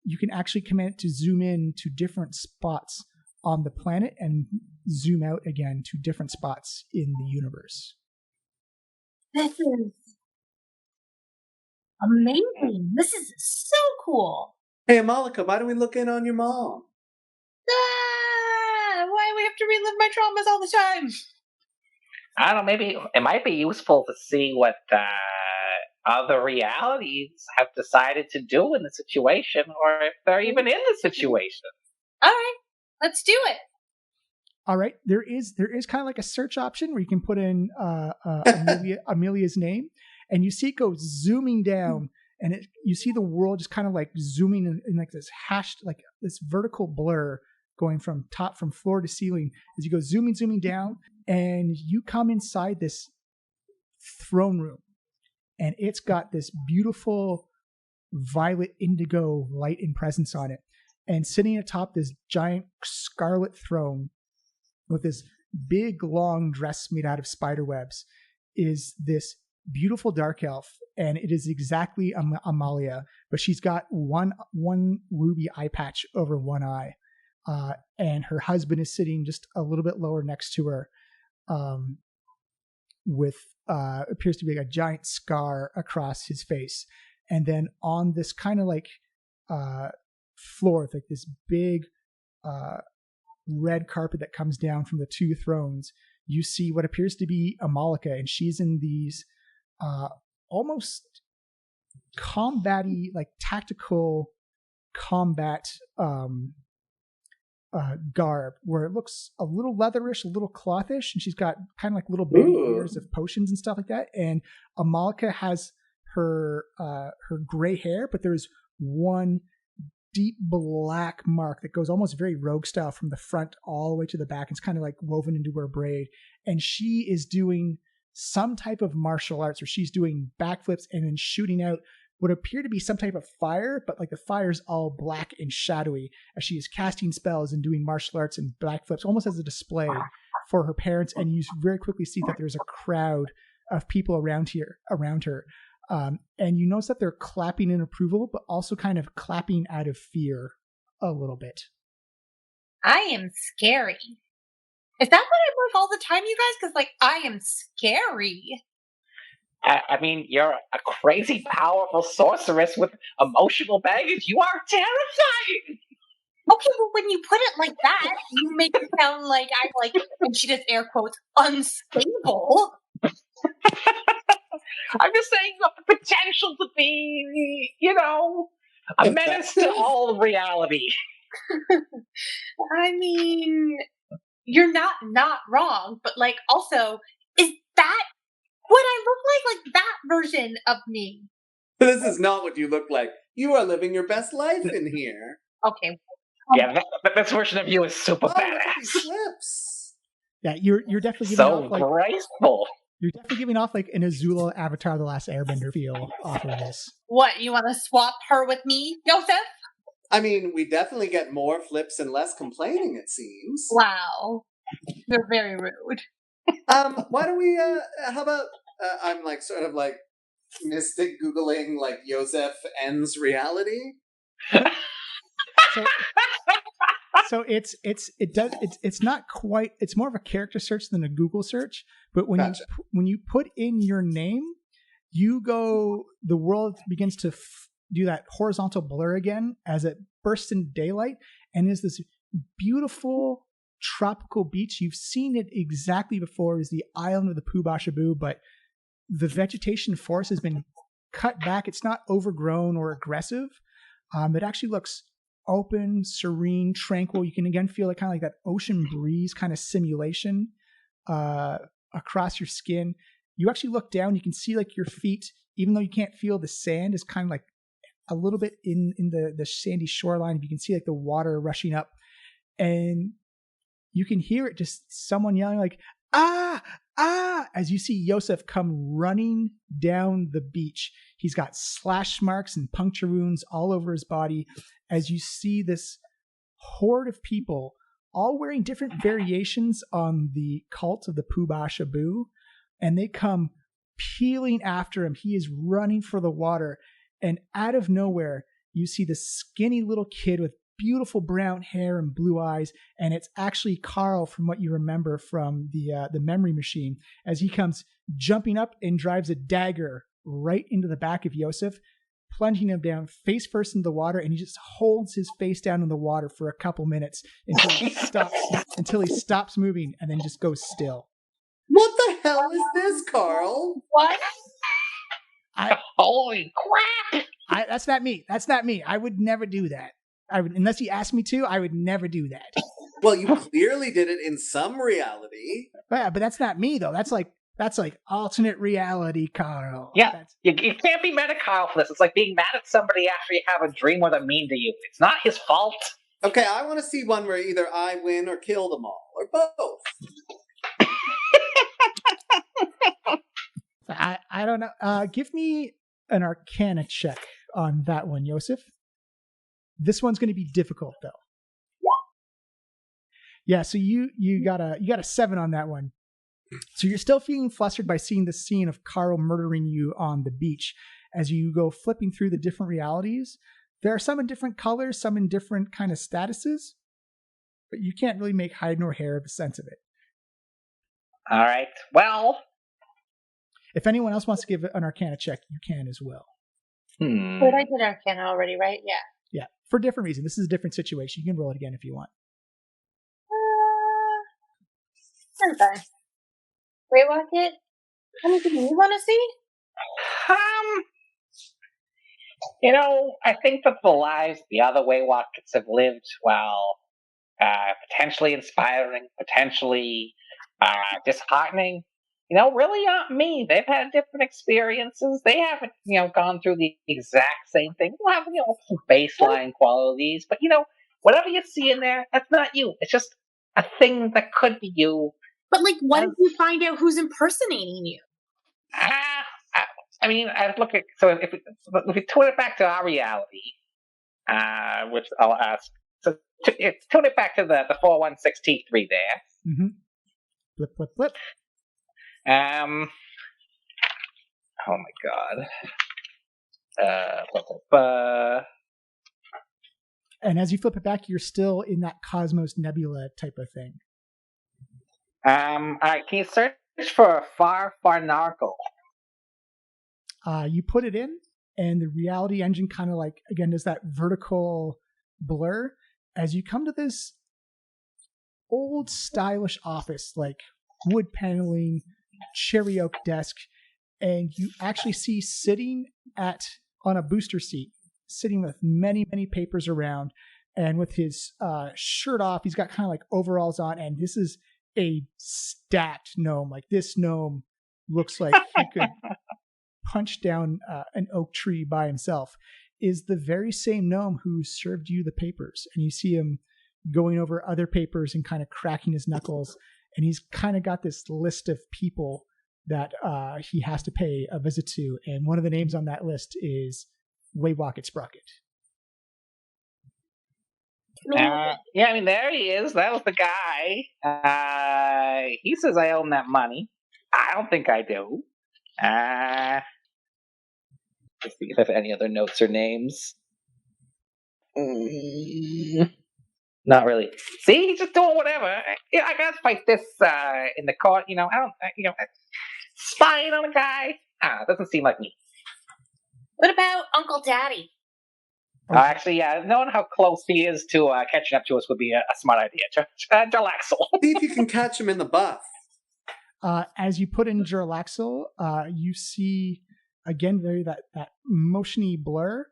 you can actually command it to zoom in to different spots on the planet and zoom out again to different spots in the universe. This is amazing. This is so cool. Hey, Malika, why don't we look in on your mom? Why do we have to relive my traumas all the time? I don't know, maybe it might be useful to see what other realities have decided to do in the situation, or if they're even in the situation. All right, let's do it. All right, there is kind of like a search option where you can put in Amelia's name, and you see it go zooming down, and you see the world just kind of like zooming in like this hashed, like this vertical blur going from floor to ceiling as you go zooming down, and you come inside this throne room, and it's got this beautiful violet indigo light and presence on it, and sitting atop this giant scarlet throne with this big long dress made out of spider webs is this beautiful dark elf, and it is exactly Amalia, but she's got one ruby eye patch over one eye, and her husband is sitting just a little bit lower next to her, with appears to be like a giant scar across his face. And then on this kind of like floor with like this big red carpet that comes down from the two thrones, you see what appears to be Amalika, and she's in these almost combat-y, like tactical combat garb, where it looks a little leatherish, a little clothish, and she's got kind of like little baby layers of potions and stuff like that. And Amalika has her gray hair, but there's one deep black mark that goes almost very rogue style from the front all the way to the back. It's kind of like woven into her braid, and she is doing some type of martial arts where she's doing backflips and then shooting out what appear to be some type of fire, but like the fire's all black and shadowy as she is casting spells and doing martial arts and backflips almost as a display for her parents. And you very quickly see that there's a crowd of people around her. And you notice that they're clapping in approval, but also kind of clapping out of fear a little bit. I am scary. Is that what I'm like all the time, you guys? Because, like, I am scary. I mean, you're a crazy, powerful sorceress with emotional baggage. You are terrifying! Okay, well, when you put it like that, you make it sound like I'm, like, and she does air quotes, unstable. I'm just saying you have the potential to be, a menace to all reality. I mean, you're not wrong, but, like, also, is that what I look like that version of me? This is not what you look like. You are living your best life in here. Okay. Yeah, this version of you is super badass. Flips. Yeah, you're definitely giving so off like graceful. You're definitely giving off like an Azula Avatar: The Last Airbender feel off of this. What, you want to swap her with me, Yozef? I mean, we definitely get more flips and less complaining, it seems. Wow. You're very rude. Why don't we, how about, I'm like sort of like mystic Googling like Yozef ends reality. So it's not quite, it's more of a character search than a Google search, but when you put in your name, the world begins to do that horizontal blur again as it bursts into daylight, and is this beautiful tropical beach. You've seen it exactly before, is the island of the Aboo, but the vegetation forest has been cut back. It's not overgrown or aggressive. It actually looks open, serene, tranquil. You can again feel like kind of like that ocean breeze kind of simulation across your skin. You actually look down, you can see like your feet, even though you can't feel the sand, is kind of like a little bit in the sandy shoreline. You can see like the water rushing up, and you can hear it, just someone yelling like, ah, as you see Yozef come running down the beach. He's got slash marks and puncture wounds all over his body as you see this horde of people all wearing different variations on the cult of the Poobash Aboo, and they come peeling after him. He is running for the water, and out of nowhere, you see this skinny little kid with beautiful brown hair and blue eyes, and it's actually Carl from what you remember from the memory machine, as he comes jumping up and drives a dagger right into the back of Yozef, plunging him down face first into the water, and he just holds his face down in the water for a couple minutes until he stops moving and then just goes still. What the hell is this, Carl? What? Holy crap! That's not me. That's not me. I would never do that. Unless he asked me to, I would never do that. Well, you clearly did it in some reality. Yeah, but that's not me though. That's like alternate reality, Carl. Yeah, you can't be mad at Carl for this. It's like being mad at somebody after you have a dream where they're mean to you. It's not his fault. Okay, I want to see one where either I win or kill them all, or both. I don't know. Give me an Arcana check on that one, Yozef. This one's going to be difficult though. Yeah, so you got a 7 on that one. So you're still feeling flustered by seeing the scene of Carl murdering you on the beach. As you go flipping through the different realities, there are some in different colors, some in different kind of statuses, but you can't really make hide nor hair of a sense of it. All right. Well, if anyone else wants to give an Arcana check, you can as well. But I did Arcana already, right? Yeah. Yeah, for different reasons. This is a different situation. You can roll it again if you want. I'm fine. Wait, Rocket? Anything you want to see? I think that the lives the other Waywalkers have lived, while potentially inspiring, potentially disheartening, really aren't me. They've had different experiences. They haven't, gone through the exact same thing. They'll have, some baseline qualities, but, whatever you see in there, that's not you. It's just a thing that could be you. But, what if you find out who's impersonating you? I look at, so if we tune it back to our reality, which I'll ask, so tune it back to the 416T3 there. Mm-hmm. Flip, flip, flip. Oh my god. And as you flip it back, you're still in that Cosmos Nebula type of thing. Alright, can you search for Far Narkle? You put it in, and the reality engine kind of again, does that vertical blur as you come to this old stylish office, wood paneling, cherry oak desk, and you actually see sitting on a booster seat, sitting with many, many papers around, and with his shirt off, he's got kind of overalls on, and this is a stacked gnome. This gnome looks like he could punch down an oak tree by himself, is the very same gnome who served you the papers. And you see him going over other papers and kind of cracking his knuckles. And he's kind of got this list of people that he has to pay a visit to. And one of the names on that list is Waywalk Sprocket. There he is. That was the guy. He says I own that money. I don't think I do. Let's see if I have any other notes or names. Not really. See, he's just doing whatever. I gotta fight this in the court. Spying on a guy. Doesn't seem like me. What about Uncle Daddy? Actually, knowing how close he is to catching up to us would be a smart idea. Jarlaxle. See if you can catch him in the buff. As you put in Jarlaxle, you see again that motiony blur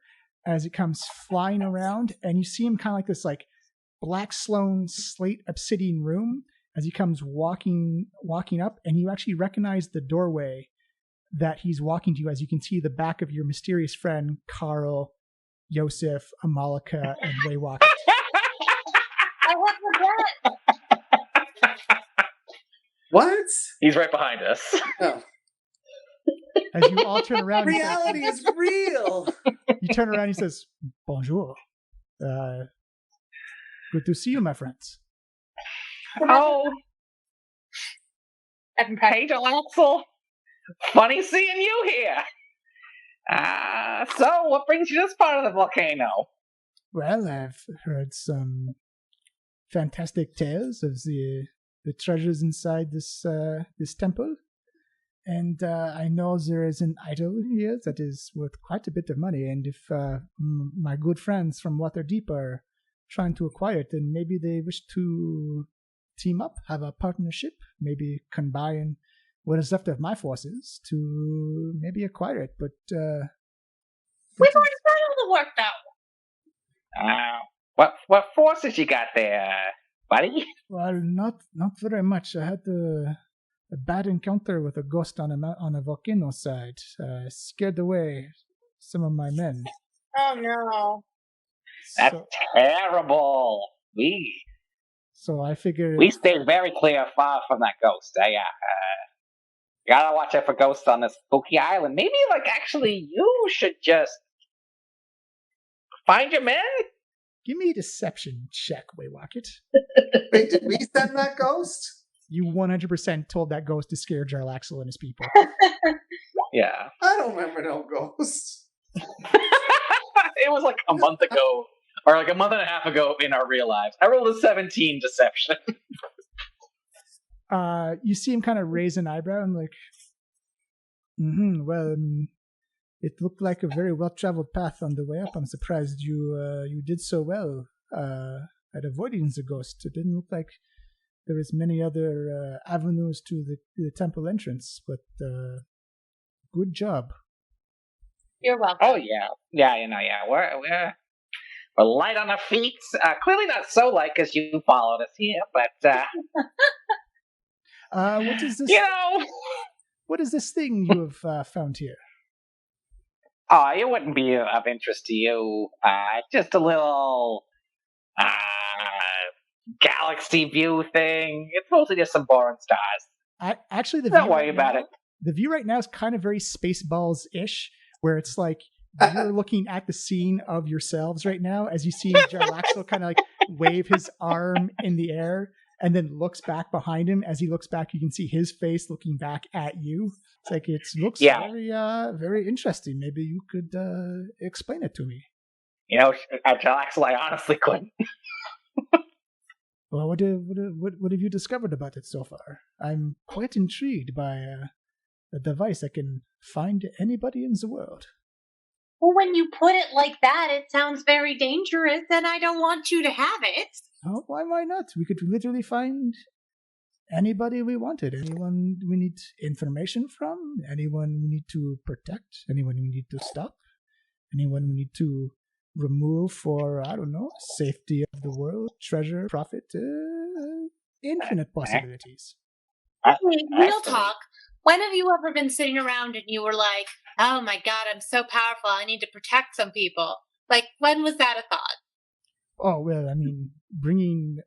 as it comes flying around, and you see him kind of this black stone slate obsidian room as he comes walking up, and you actually recognize the doorway that he's walking to, as you can see the back of your mysterious friend Carl, Yozef, Amalika, and Waywalk. I have forgot. What? He's right behind us. Oh. As you all turn around, Reality is real. you turn around. He says, "Bonjour. Good to see you, my friends." Oh, Hey, Axel. Funny seeing you here. So, what brings you to this part of the volcano? Well, I've heard some fantastic tales of the treasures inside this temple, and I know there is an idol here that is worth quite a bit of money. And if my good friends from Waterdeep are trying to acquire it, then maybe they wish to team up, have a partnership, maybe combine what is left of my forces to maybe acquire it. But we've already done all the work, though. What forces you got there, buddy? Well, not very much. I had a bad encounter with a ghost on a volcano side. Scared away some of my men. Oh no! That's terrible. So I figured we stayed very far from that ghost. You gotta watch out for ghosts on this spooky island. Maybe, actually, you should just find your men. Give me a deception check, Waywocket. Wait, did we send that ghost? You 100% told that ghost to scare Jarlaxle and his people. Yeah. I don't remember no ghost. It was like a month ago, or like a month and a half ago in our real lives. I rolled a 17 deception. You see him kind of raise an eyebrow and well, it looked like a very well-traveled path on the way up. I'm surprised you did so well at avoiding the ghost. It didn't look like there was many other avenues to the temple entrance, but good job. You're welcome. Oh yeah. We're light on our feet. Clearly not so light because you followed us here, but what is this? What is this thing you have found here? Oh, it wouldn't be of interest to you. Just a little galaxy view thing. It's mostly just some boring stars. Actually, don't worry about it. The view right now is kind of very Spaceballs-ish, where it's like you're looking at the scene of yourselves right now as you see Jarlaxle kind of wave his arm in the air and then looks back behind him. As he looks back, you can see his face looking back at you. It's like looks very, very interesting. Maybe you could explain it to me. Jarlaxle, I honestly couldn't. Well, what have you discovered about it so far? I'm quite intrigued by a device that can find anybody in the world. Well, when you put it like that, it sounds very dangerous, and I don't want you to have it. Oh, why not? We could literally find anybody we wanted. Anyone we need information from. Anyone we need to protect. Anyone we need to stop. Anyone we need to remove for, I don't know, safety of the world, treasure, profit, infinite possibilities. Real talk. When have you ever been sitting around and you were like, oh my god, I'm so powerful, I need to protect some people? When was that a thought? Oh, well, I mean, bringing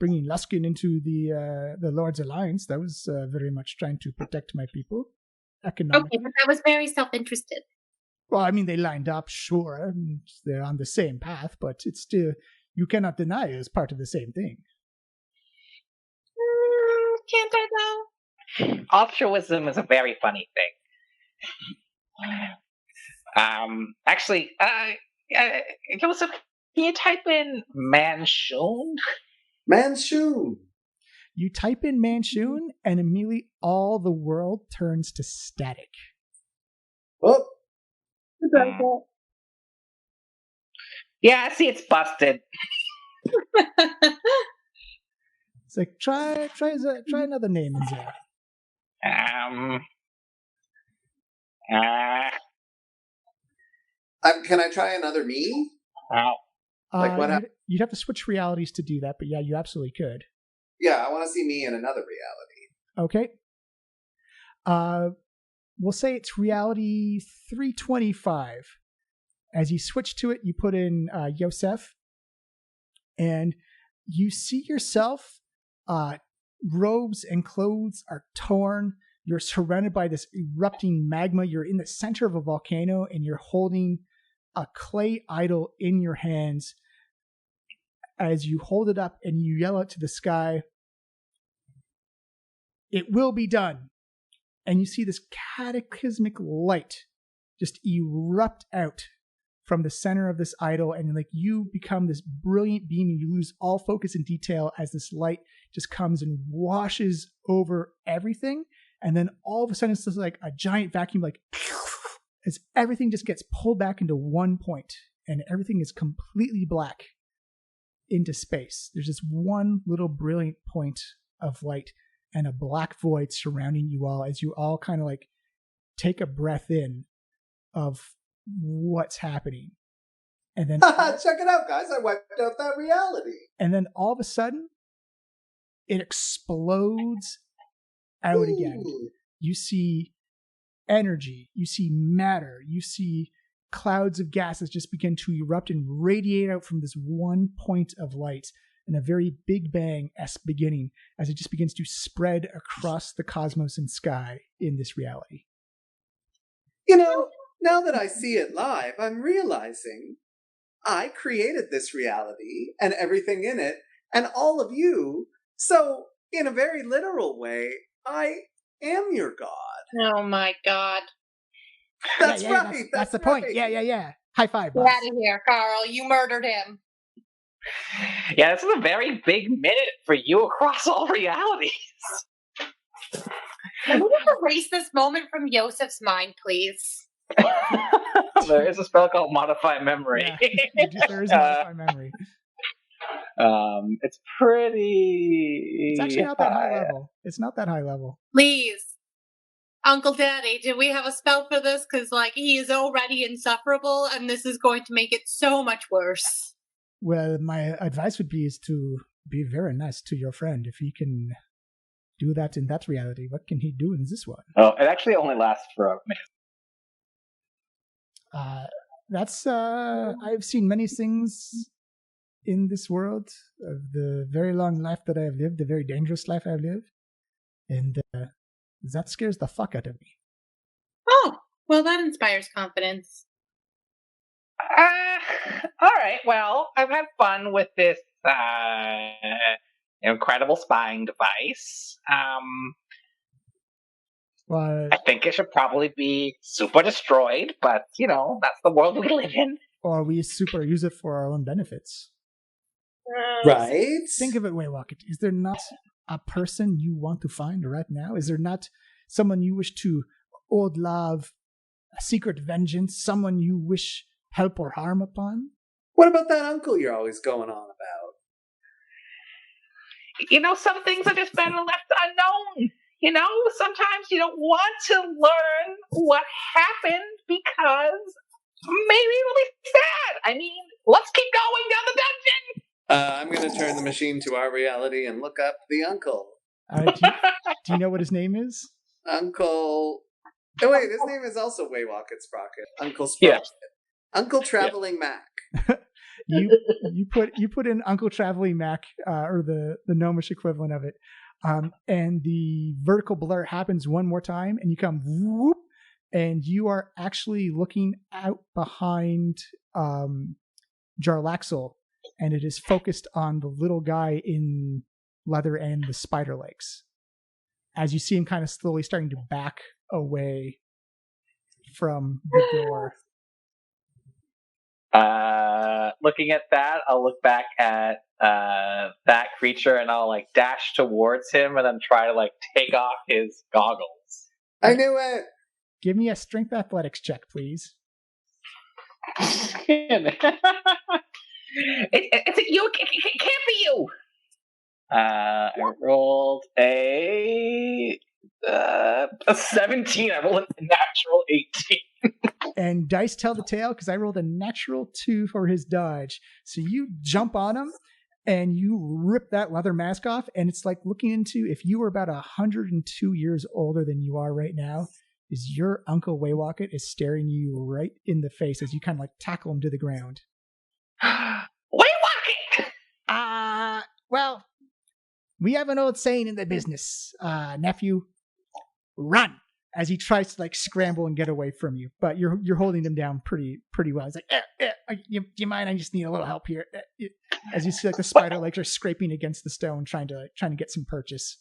Luskin into the Lord's Alliance, that was very much trying to protect my people. Economically. Okay, but that was very self-interested. Well, I mean, they lined up, sure. They're on the same path, but it's still, you cannot deny it as part of the same thing. Can't I, though? Altruism is a very funny thing. Actually, Yozef, can you type in Manshoon? Manshoon. You type in Manshoon, and immediately all the world turns to static. Oh. Yeah, I see it's busted. It's like, try another name in there. Can I try another me? Oh. What? You'd have to switch realities to do that, but yeah, you absolutely could. Yeah, I want to see me in another reality. Okay. We'll say it's reality 325. As you switch to it, you put in Yozef, and you see yourself robes and clothes are torn. You're surrounded by this erupting magma. You're in the center of a volcano, and you're holding a clay idol in your hands. As you hold it up and you yell out to the sky, "It will be done." And you see this cataclysmic light just erupt out from the center of this idol, and like you become this brilliant beam, and you lose all focus and detail as this light just comes and washes over everything. And then all of a sudden it's just like a giant vacuum, like as everything just gets pulled back into one point, and everything is completely black into space. There's this one little brilliant point of light and a black void surrounding you all as you all kind of like take a breath in of what's happening. And then check it out, guys. I wiped out that reality. And then all of a sudden it explodes out again. You see energy, you see matter, you see clouds of gases just begin to erupt and radiate out from this one point of light in a very Big Bang-esque beginning as it just begins to spread across the cosmos and sky in this reality. You know, now that I see it live, I'm realizing I created this reality and everything in it and all of you. So, in a very literal way, I am your god. Oh my god. That's yeah, right. That's the point. Yeah. High five, Get boss. out of here, Carl. You murdered him. Yeah, this is a very big minute for you across all realities. Can we just erase this moment from Yozef's mind, please? There is a spell called Modify Memory. Yeah, there is Modify Memory. It's pretty. It's actually not that high level. It's not that high level. Please. Uncle Daddy, do we have a spell for this? Because, like, he is already insufferable, and this is going to make it so much worse. Well, my advice would be is to be very nice to your friend. If he can do that in that reality, what can he do in this one? Oh, it actually only lasts for a minute. I've seen many things in this world of the very long life that I have lived, the very dangerous life I have lived, and that scares the fuck out of me. Oh, well, that inspires confidence. All right. Well, I've had fun with this incredible spying device. Well, I think it should probably be super destroyed, but you know that's the world we live in. Or we super use it for our own benefits. Right? Think of it, Waywalker. Is there not a person you want to find right now? Is there not someone you wish to old love, a secret vengeance, someone you wish help or harm upon? What about that uncle you're always going on about? You know, some things are just better left unknown. You know, sometimes you don't want to learn what happened because maybe it'll be sad. I mean, let's keep going down the dungeon. I'm going to turn the machine to our reality and look up the uncle. Do you know what his name is? Uncle... Oh, wait, his name is also Waywalker Sprocket. Uncle Sprocket. Yeah. Uncle Traveling Mac. You put in Uncle Traveling Mac, or the gnomish equivalent of it, and the vertical blur happens one more time, and you come whoop, and you are actually looking out behind Jarlaxle, and it is focused on the little guy in leather and the spider legs. As you see him kind of slowly starting to back away from the door. Looking at that, I'll look back at that creature and I'll like dash towards him and then try to like take off his goggles. I knew it! Give me a strength athletics check, please. It can't be you! I rolled a 17. I rolled a natural 18. And dice tell the tale because I rolled a natural 2 for his dodge. So you jump on him and you rip that leather mask off, and it's like looking into, if you were about 102 years older than you are right now, is your Uncle Waywalker is staring you right in the face as you kind of like tackle him to the ground. Waywalker! Well, We have an old saying in the business, nephew, run, as he tries to like scramble and get away from you, but you're holding him down pretty well. He's like, do you mind? I just need a little help here. As you see, like the spider legs are scraping against the stone, trying to get some purchase.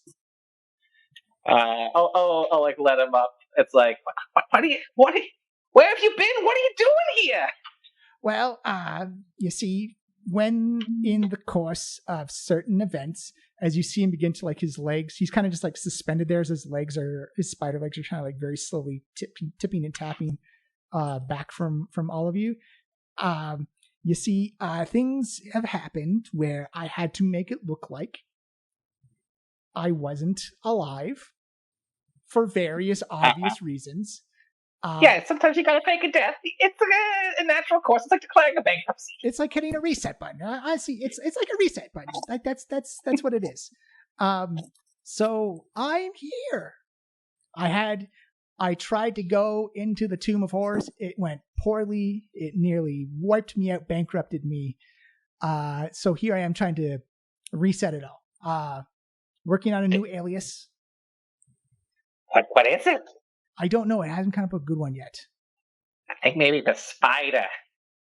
I'll like let him up. It's like, where have you been? What are you doing here? Well, you see, when in the course of certain events, as you see him begin to like his legs, he's kind of just like suspended there as his spider legs are kind of like very slowly tipping and tapping back from all of you. You see, things have happened where I had to make it look like I wasn't alive for various obvious reasons. Yeah, sometimes you gotta fake a death. It's a natural course. It's like declaring a bankruptcy. It's like hitting a reset button. I see. It's like a reset button. Like that's what it is. So I'm here. I tried to go into the Tomb of Horrors. It went poorly. It nearly wiped me out, bankrupted me. So here I am trying to reset it all. Working on a new alias. What is it? I don't know. It hasn't come up with a good one yet. I think maybe the spider.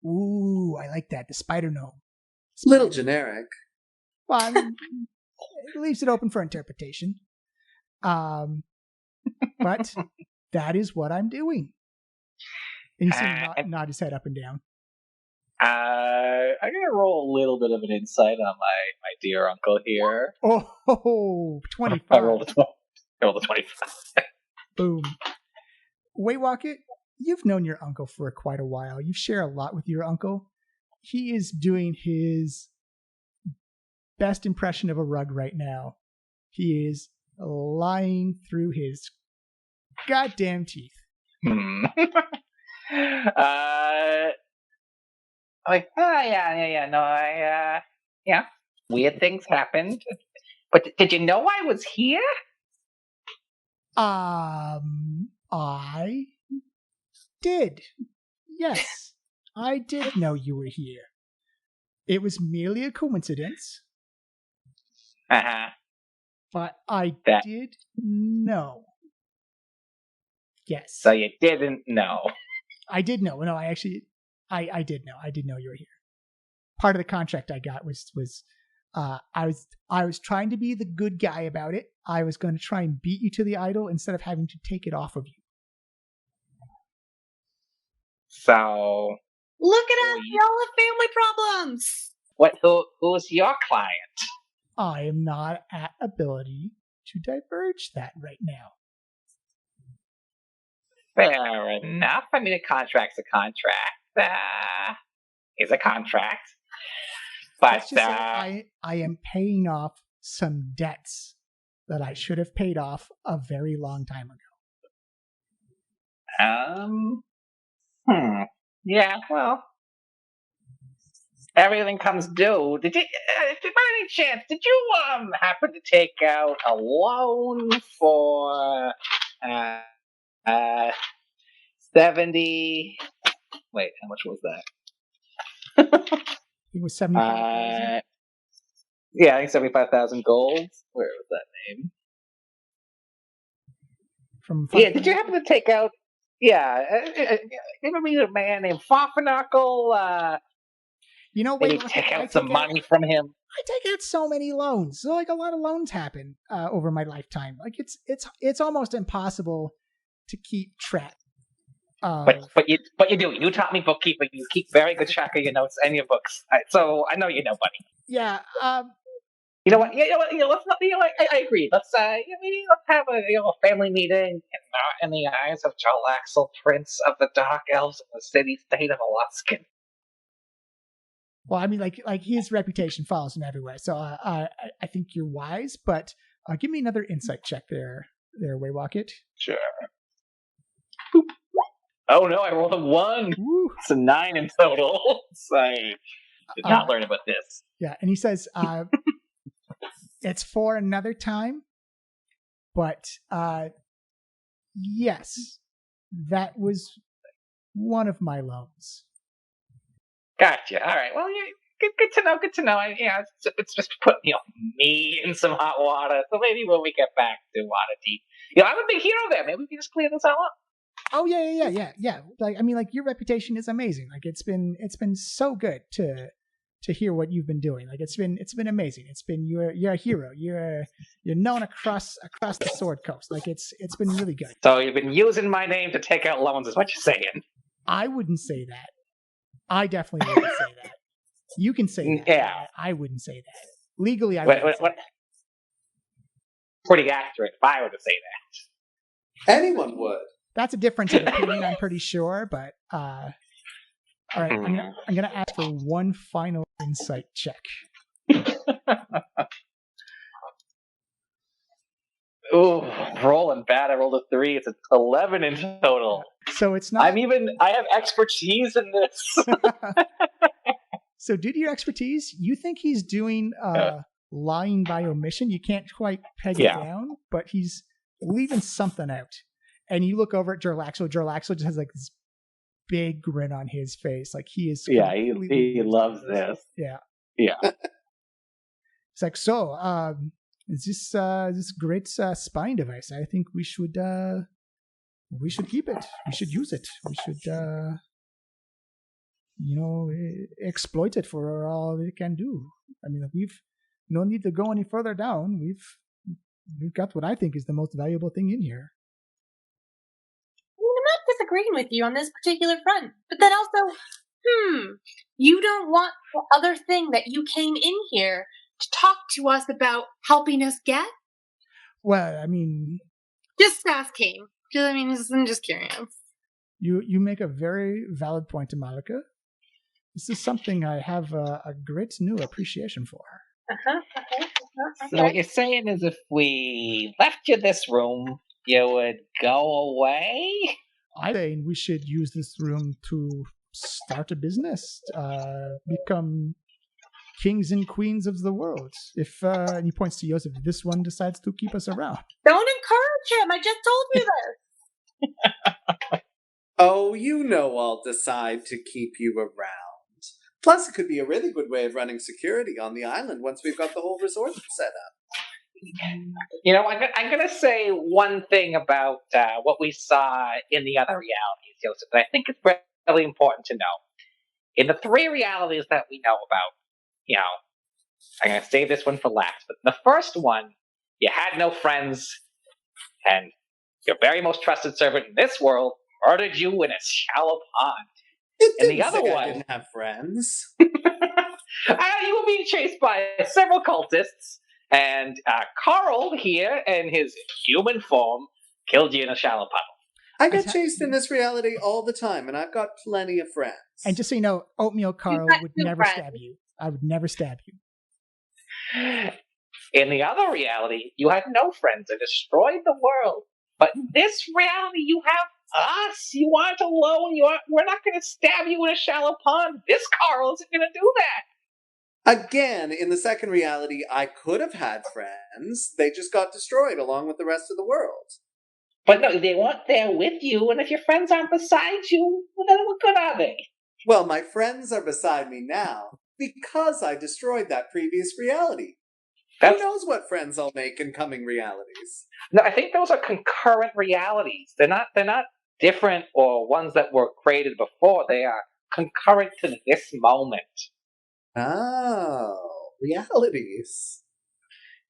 Ooh, I like that. The spider gnome. It's a little generic. Well, I mean, it leaves it open for interpretation. But that is what I'm doing. And you see him nod his head up and down. I'm going to roll a little bit of an insight on my dear uncle here. Oh, 25. I rolled a 25. Boom. Waywocket, you've known your uncle for quite a while. You share a lot with your uncle. He is doing his best impression of a rug right now. He is lying through his goddamn teeth. Yeah. Weird things happened. But did you know I was here? I did. Yes, I did know you were here. It was merely a coincidence. But I did know. Yes. So you didn't know. I did know. No, I did know. I did know you were here. Part of the contract I got was I was trying to be the good guy about it. I was going to try and beat you to the idol instead of having to take it off of you. So look at us, we all have family problems. Who's your client? I am not at ability to diverge that right now. Fair enough. I mean, a contract's a contract. Is a contract. But I am paying off some debts that I should have paid off a very long time ago. Yeah, well, everything comes due. By any chance, did you happen to take out a loan for 70? Wait, how much was that? It was 75,000. Yeah, I think 75,000 gold. Where was that name? Did you happen to take out? Yeah, ever meet a man named Fofferknuckle? Maybe take out some money from him. I take out so many loans. So, like, a lot of loans happen over my lifetime. Like, it's almost impossible to keep track. But you do. You taught me bookkeeping. You keep very good track of your notes and your books. So I know you know, buddy. Yeah. You know what? I agree. Let's have a family meeting in the eyes of Trollskull, Prince of the Dark Elves of the city-state of Aluskan. Well, I mean, like his reputation follows him everywhere. So I think you're wise, but give me another insight check there, Waywocket. Sure. Boop. Oh no, I rolled a 1. Woo. It's a 9 in total. So I did not learn about this. Yeah, and he says, it's for another time, but yes, that was one of my loans. Gotcha. All right. Well, good to know. Good to know. It's just put me in some hot water. So maybe when we get back to Waterdeep, I'm a big hero there. Maybe we can just clear this all up. Oh yeah. Like, I mean, like, your reputation is amazing. Like, it's been so good to hear what you've been doing. Like, it's been amazing. It's been you're a hero. You're known across the Sword Coast. Like, it's been really good. So you've been using my name to take out loans, is what you're saying? I wouldn't say that. I definitely wouldn't say that. You can say that. Yeah. I wouldn't say that. Legally, I wouldn't say that. Pretty accurate if I were to say that. Anyone would. That's a difference of opinion, I'm pretty sure, but all right, I'm gonna ask for one final insight check. Ooh, rolling bad. I rolled a 3. It's 11 in total. So it's not. I have expertise in this. So due to your expertise, you think he's doing lying by omission. You can't quite peg it down, but he's leaving something out. And you look over at Jarlaxo. Jarlaxo just has like this big grin on his face. Like, he is. Yeah, he loves this. Yeah. Yeah. It's like, so, is this great spying device? I think we should keep it. We should use it. We should, exploit it for all it can do. I mean, we've no need to go any further down. We've got what I think is the most valuable thing in here. I'm not disagreeing with you on this particular front, but then also, you don't want the other thing that you came in here to talk to us about helping us get? Well, I mean, just asking. I'm just curious. You make a very valid point, Malika. This is something I have a great new appreciation for. So what you're saying is, if we left you this room, you would go away? I think we should use this room to start a business, become kings and queens of the world. If and he points to Yozef, if this one decides to keep us around. Don't encourage him. I just told you this. Oh, I'll decide to keep you around. Plus, it could be a really good way of running security on the island once we've got the whole resort set up. I'm going to say one thing about what we saw in the other realities, Yozef, that I think it's really important to know. In the 3 realities that we know about, I'm going to save this one for last, but the first one, you had no friends, and your very most trusted servant in this world murdered you in a shallow pond. And the other one, I didn't have friends. You were being chased by several cultists, and Carl here, in his human form, killed you in a shallow puddle. I get chased in this reality all the time, and I've got plenty of friends. And just so you know, Oatmeal Carl would never stab you. I would never stab you. In the other reality, you had no friends and destroyed the world. But in this reality, you have us. You aren't alone. We're not going to stab you in a shallow pond. This Carl isn't going to do that. Again, in the second reality, I could have had friends. They just got destroyed along with the rest of the world. But no, they weren't there with you, and if your friends aren't beside you, well, then what good are they? Well, my friends are beside me now because I destroyed that previous reality. Who knows what friends I'll make in coming realities? No, I think those are concurrent realities. They're not different or ones that were created before. They are concurrent to this moment. Oh, realities.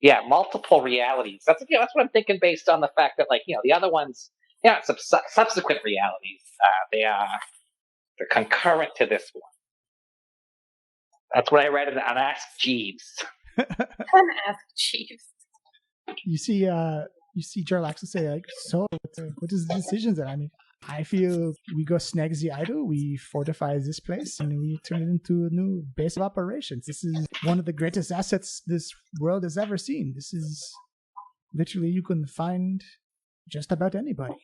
Yeah, multiple realities. That's what I'm thinking, based on the fact that, the other ones, subsequent realities. They're concurrent to this one. That's what I read on Ask Jeeves. Ask Jeeves. You see Jarlaxo say, like, so what is the decisions that I mean? I feel we go snag the idol, we fortify this place, and we turn it into a new base of operations. This is one of the greatest assets this world has ever seen. This is literally, you can find just about anybody.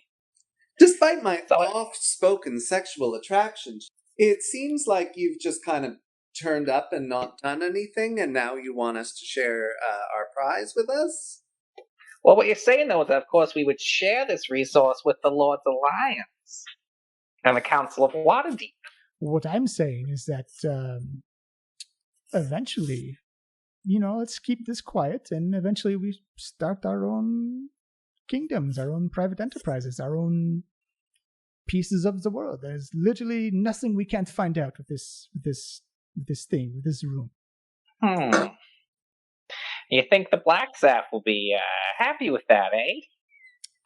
Despite my oft-spoken sexual attractions, it seems like you've just kind of turned up and not done anything, and now you want us to share our prize with us? Well, what you're saying, though, is that, of course, we would share this resource with the Lord's Alliance and the Council of Waterdeep. What I'm saying is that eventually, let's keep this quiet, and eventually we start our own kingdoms, our own private enterprises, our own pieces of the world. There's literally nothing we can't find out with this room. You think the Black Staff will be happy with that, eh?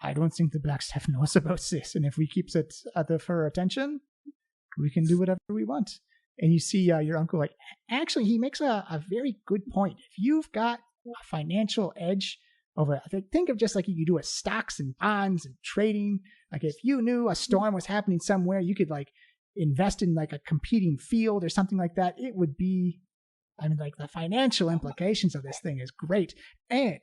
I don't think the Black Staff knows about this, and if we keep it out of her attention, we can do whatever we want. And you see your uncle, like, actually, he makes a very good point. If you've got a financial edge over, think of just like you do with stocks and bonds and trading. Like, if you knew a storm was happening somewhere, you could, like, invest in, like, a competing field or something like that. It would be, like, the financial implications of this thing is great. And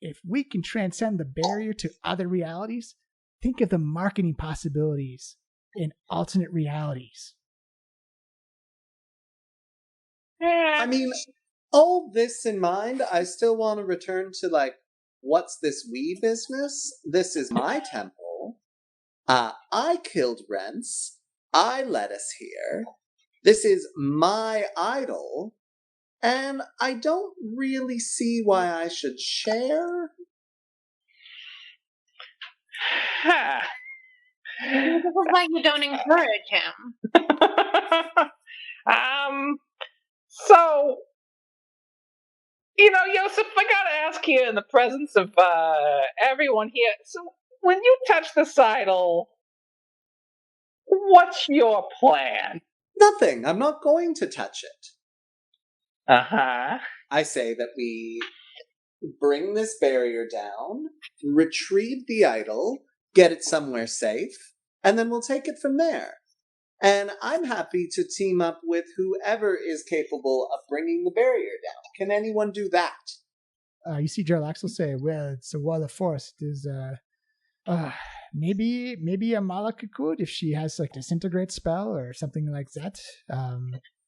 if we can transcend the barrier to other realities, think of the marketing possibilities in alternate realities. All this in mind, I still want to return to, like, what's this we business? This is my temple. I killed Rents. I led us here. This is my idol. And I don't really see why I should share. This is why you don't encourage him. So, Yozef, I gotta ask you in the presence of everyone here. So, when you touch this idol, what's your plan? Nothing. I'm not going to touch it. Uh-huh. I say that we bring this barrier down, retrieve the idol, get it somewhere safe, and then we'll take it from there. And I'm happy to team up with whoever is capable of bringing the barrier down. Can anyone do that? You see Jarlaxle say, well, it's a wall of force. There's maybe a Malaka could if she has like disintegrate spell or something like that.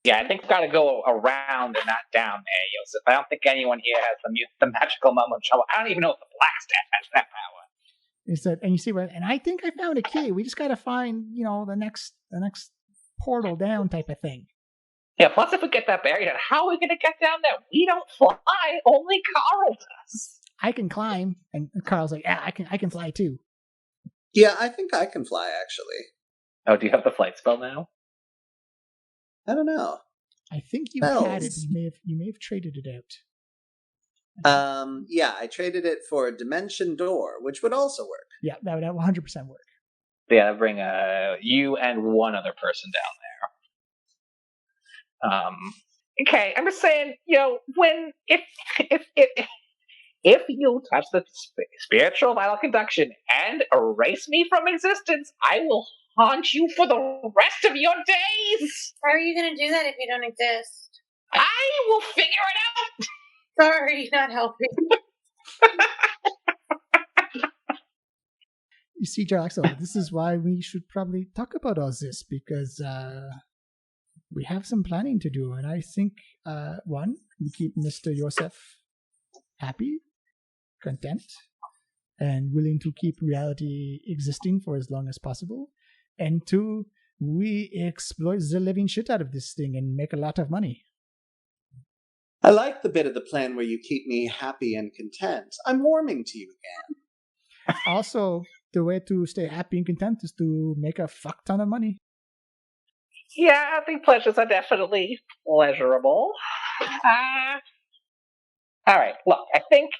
Yeah, I think we've got to go around and not down there, Yozef. I don't think anyone here has the magical moment trouble. I don't even know if the Black Staff has that power. Is that, and you see what? And I think I found a key. We just got to find, the next portal down type of thing. Yeah. Plus, if we get that barrier, how are we going to get down there? We don't fly. Only Carl does. I can climb, and Carl's like, yeah, I can fly too. Yeah, I think I can fly actually. Oh, do you have the flight spell now? I don't know. I think you had it. You may have traded it out. Yeah, I traded it for a dimension door, which would also work. Yeah, that would 100% work. Yeah, bring you and one other person down there. Okay, I'm just saying, if you touch the spiritual vital conduction and erase me from existence, I will haunt you for the rest of your days. How are you going to do that if you don't exist? I will figure it out. Sorry, not helping. You see, Jarlaxle, this is why we should probably talk about all this, because we have some planning to do, and I think, one, we keep Mr. Yozef happy, content, and willing to keep reality existing for as long as possible, and two, we exploit the living shit out of this thing and make a lot of money. I like the bit of the plan where you keep me happy and content. I'm warming to you again. Also, the way to stay happy and content is to make a fuck ton of money. Yeah, I think pleasures are definitely pleasurable. All right, look, I think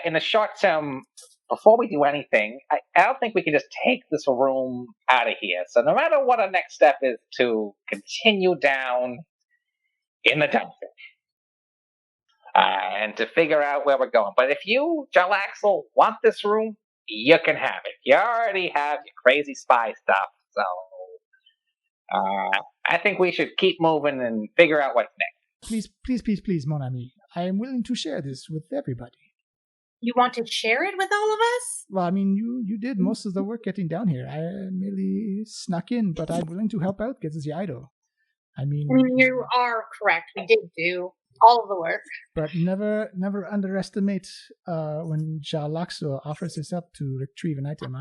in the short term, before we do anything, I don't think we can just take this room out of here. So no matter what our next step is to continue down in the dungeon and to figure out where we're going. But if you, Jarlaxle, want this room, you can have it. You already have your crazy spy stuff, so I think we should keep moving and figure out what's next. Please, mon ami. I am willing to share this with everybody. You want to share it with all of us? Well, I mean, you did most of the work getting down here. I merely snuck in, but I'm willing to help out get this idol. I mean, you are correct. We did do all of the work. But never underestimate when Jarlaxle offers his help to retrieve an item.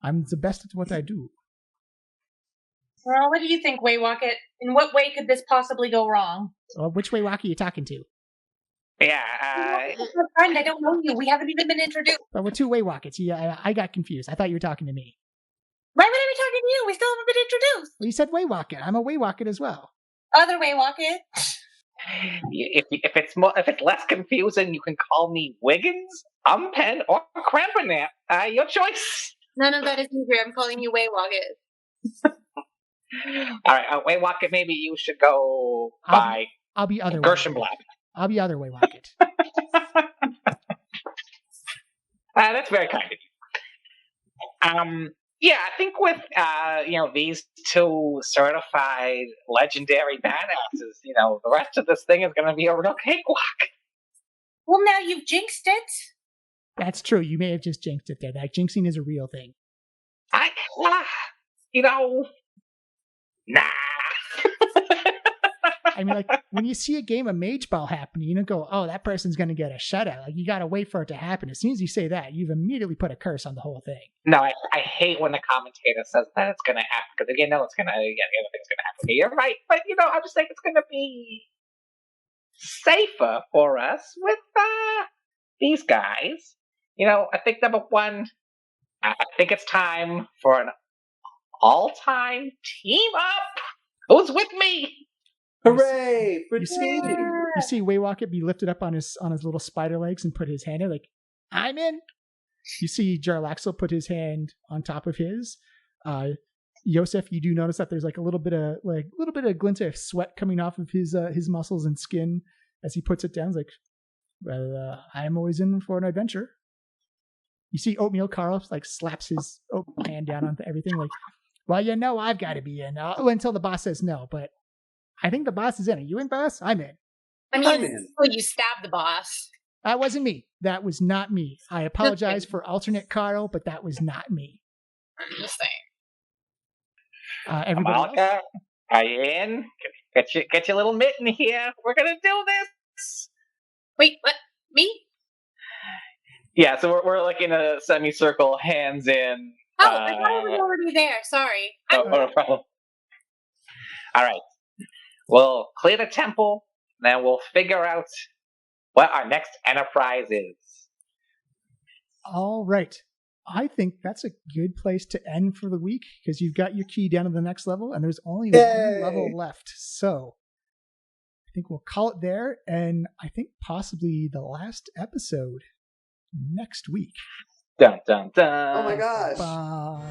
I'm the best at what I do. Well, what do you think, Waywocket? In what way could this possibly go wrong? Well, which Waywalk are you talking to? Yeah. Friend, I don't know you. We haven't even been introduced. Well, we're two Waywockets. Yeah, I got confused. I thought you were talking to me. Why would I be talking to you? We still haven't been introduced. Well, you said Waywocket. I'm a Waywocket as well. Other Waywocket. If it's less confusing, you can call me Wiggins, Umpen, or Crampernap. Your choice. None of that is easier. I'm calling you Waywocket. All right, Waywocket, maybe you should go by I'll be other Gershonblab. I'll be other Waywocket. That's very kind of you. Yeah, I think with these two certified legendary badasses, the rest of this thing is going to be a real cakewalk. Well, now you've jinxed it. That's true. You may have just jinxed it there. That jinxing is a real thing. Nah. I mean, like, when you see a game of Mage Ball happening, you don't go, oh, that person's going to get a shutout. Like, you got to wait for it to happen. As soon as you say that, you've immediately put a curse on the whole thing. No, I hate when the commentator says that it's going to happen, because it's going to, anything's going to happen. You're right, but, I just think it's going to be safer for us with these guys. I think, number one, I think it's time for an all-time team up. Who's with me? Hooray for you see Waywocket be lifted up on his little spider legs and put his hand in, like, I'm in. You see Jarlaxle put his hand on top of his. Yozef, you do notice that there's like a little bit of glint of sweat coming off of his muscles and skin as he puts it down. He's like, well, I'm always in for an adventure. You see Oatmeal Carl like slaps his hand down onto everything, like, well, I've got to be in until the boss says no, but I think the boss is in. Are you in, boss? I'm in. I mean, well, you stabbed the boss. That wasn't me. That was not me. I apologize for alternate Carl, but that was not me. I'm just saying. Everybody else? Are you in? Get your little mitten here. We're going to do this. Wait, what? Me? Yeah, so we're like in a semicircle, hands in. Oh, I thought I was already there. Sorry. No problem. All right. We'll clear the temple, then we'll figure out what our next enterprise is. All right. I think that's a good place to end for the week, because you've got your key down to the next level, and there's only one level left. So I think we'll call it there, and I think possibly the last episode next week. Dun, dun, dun. Oh my gosh. Bye.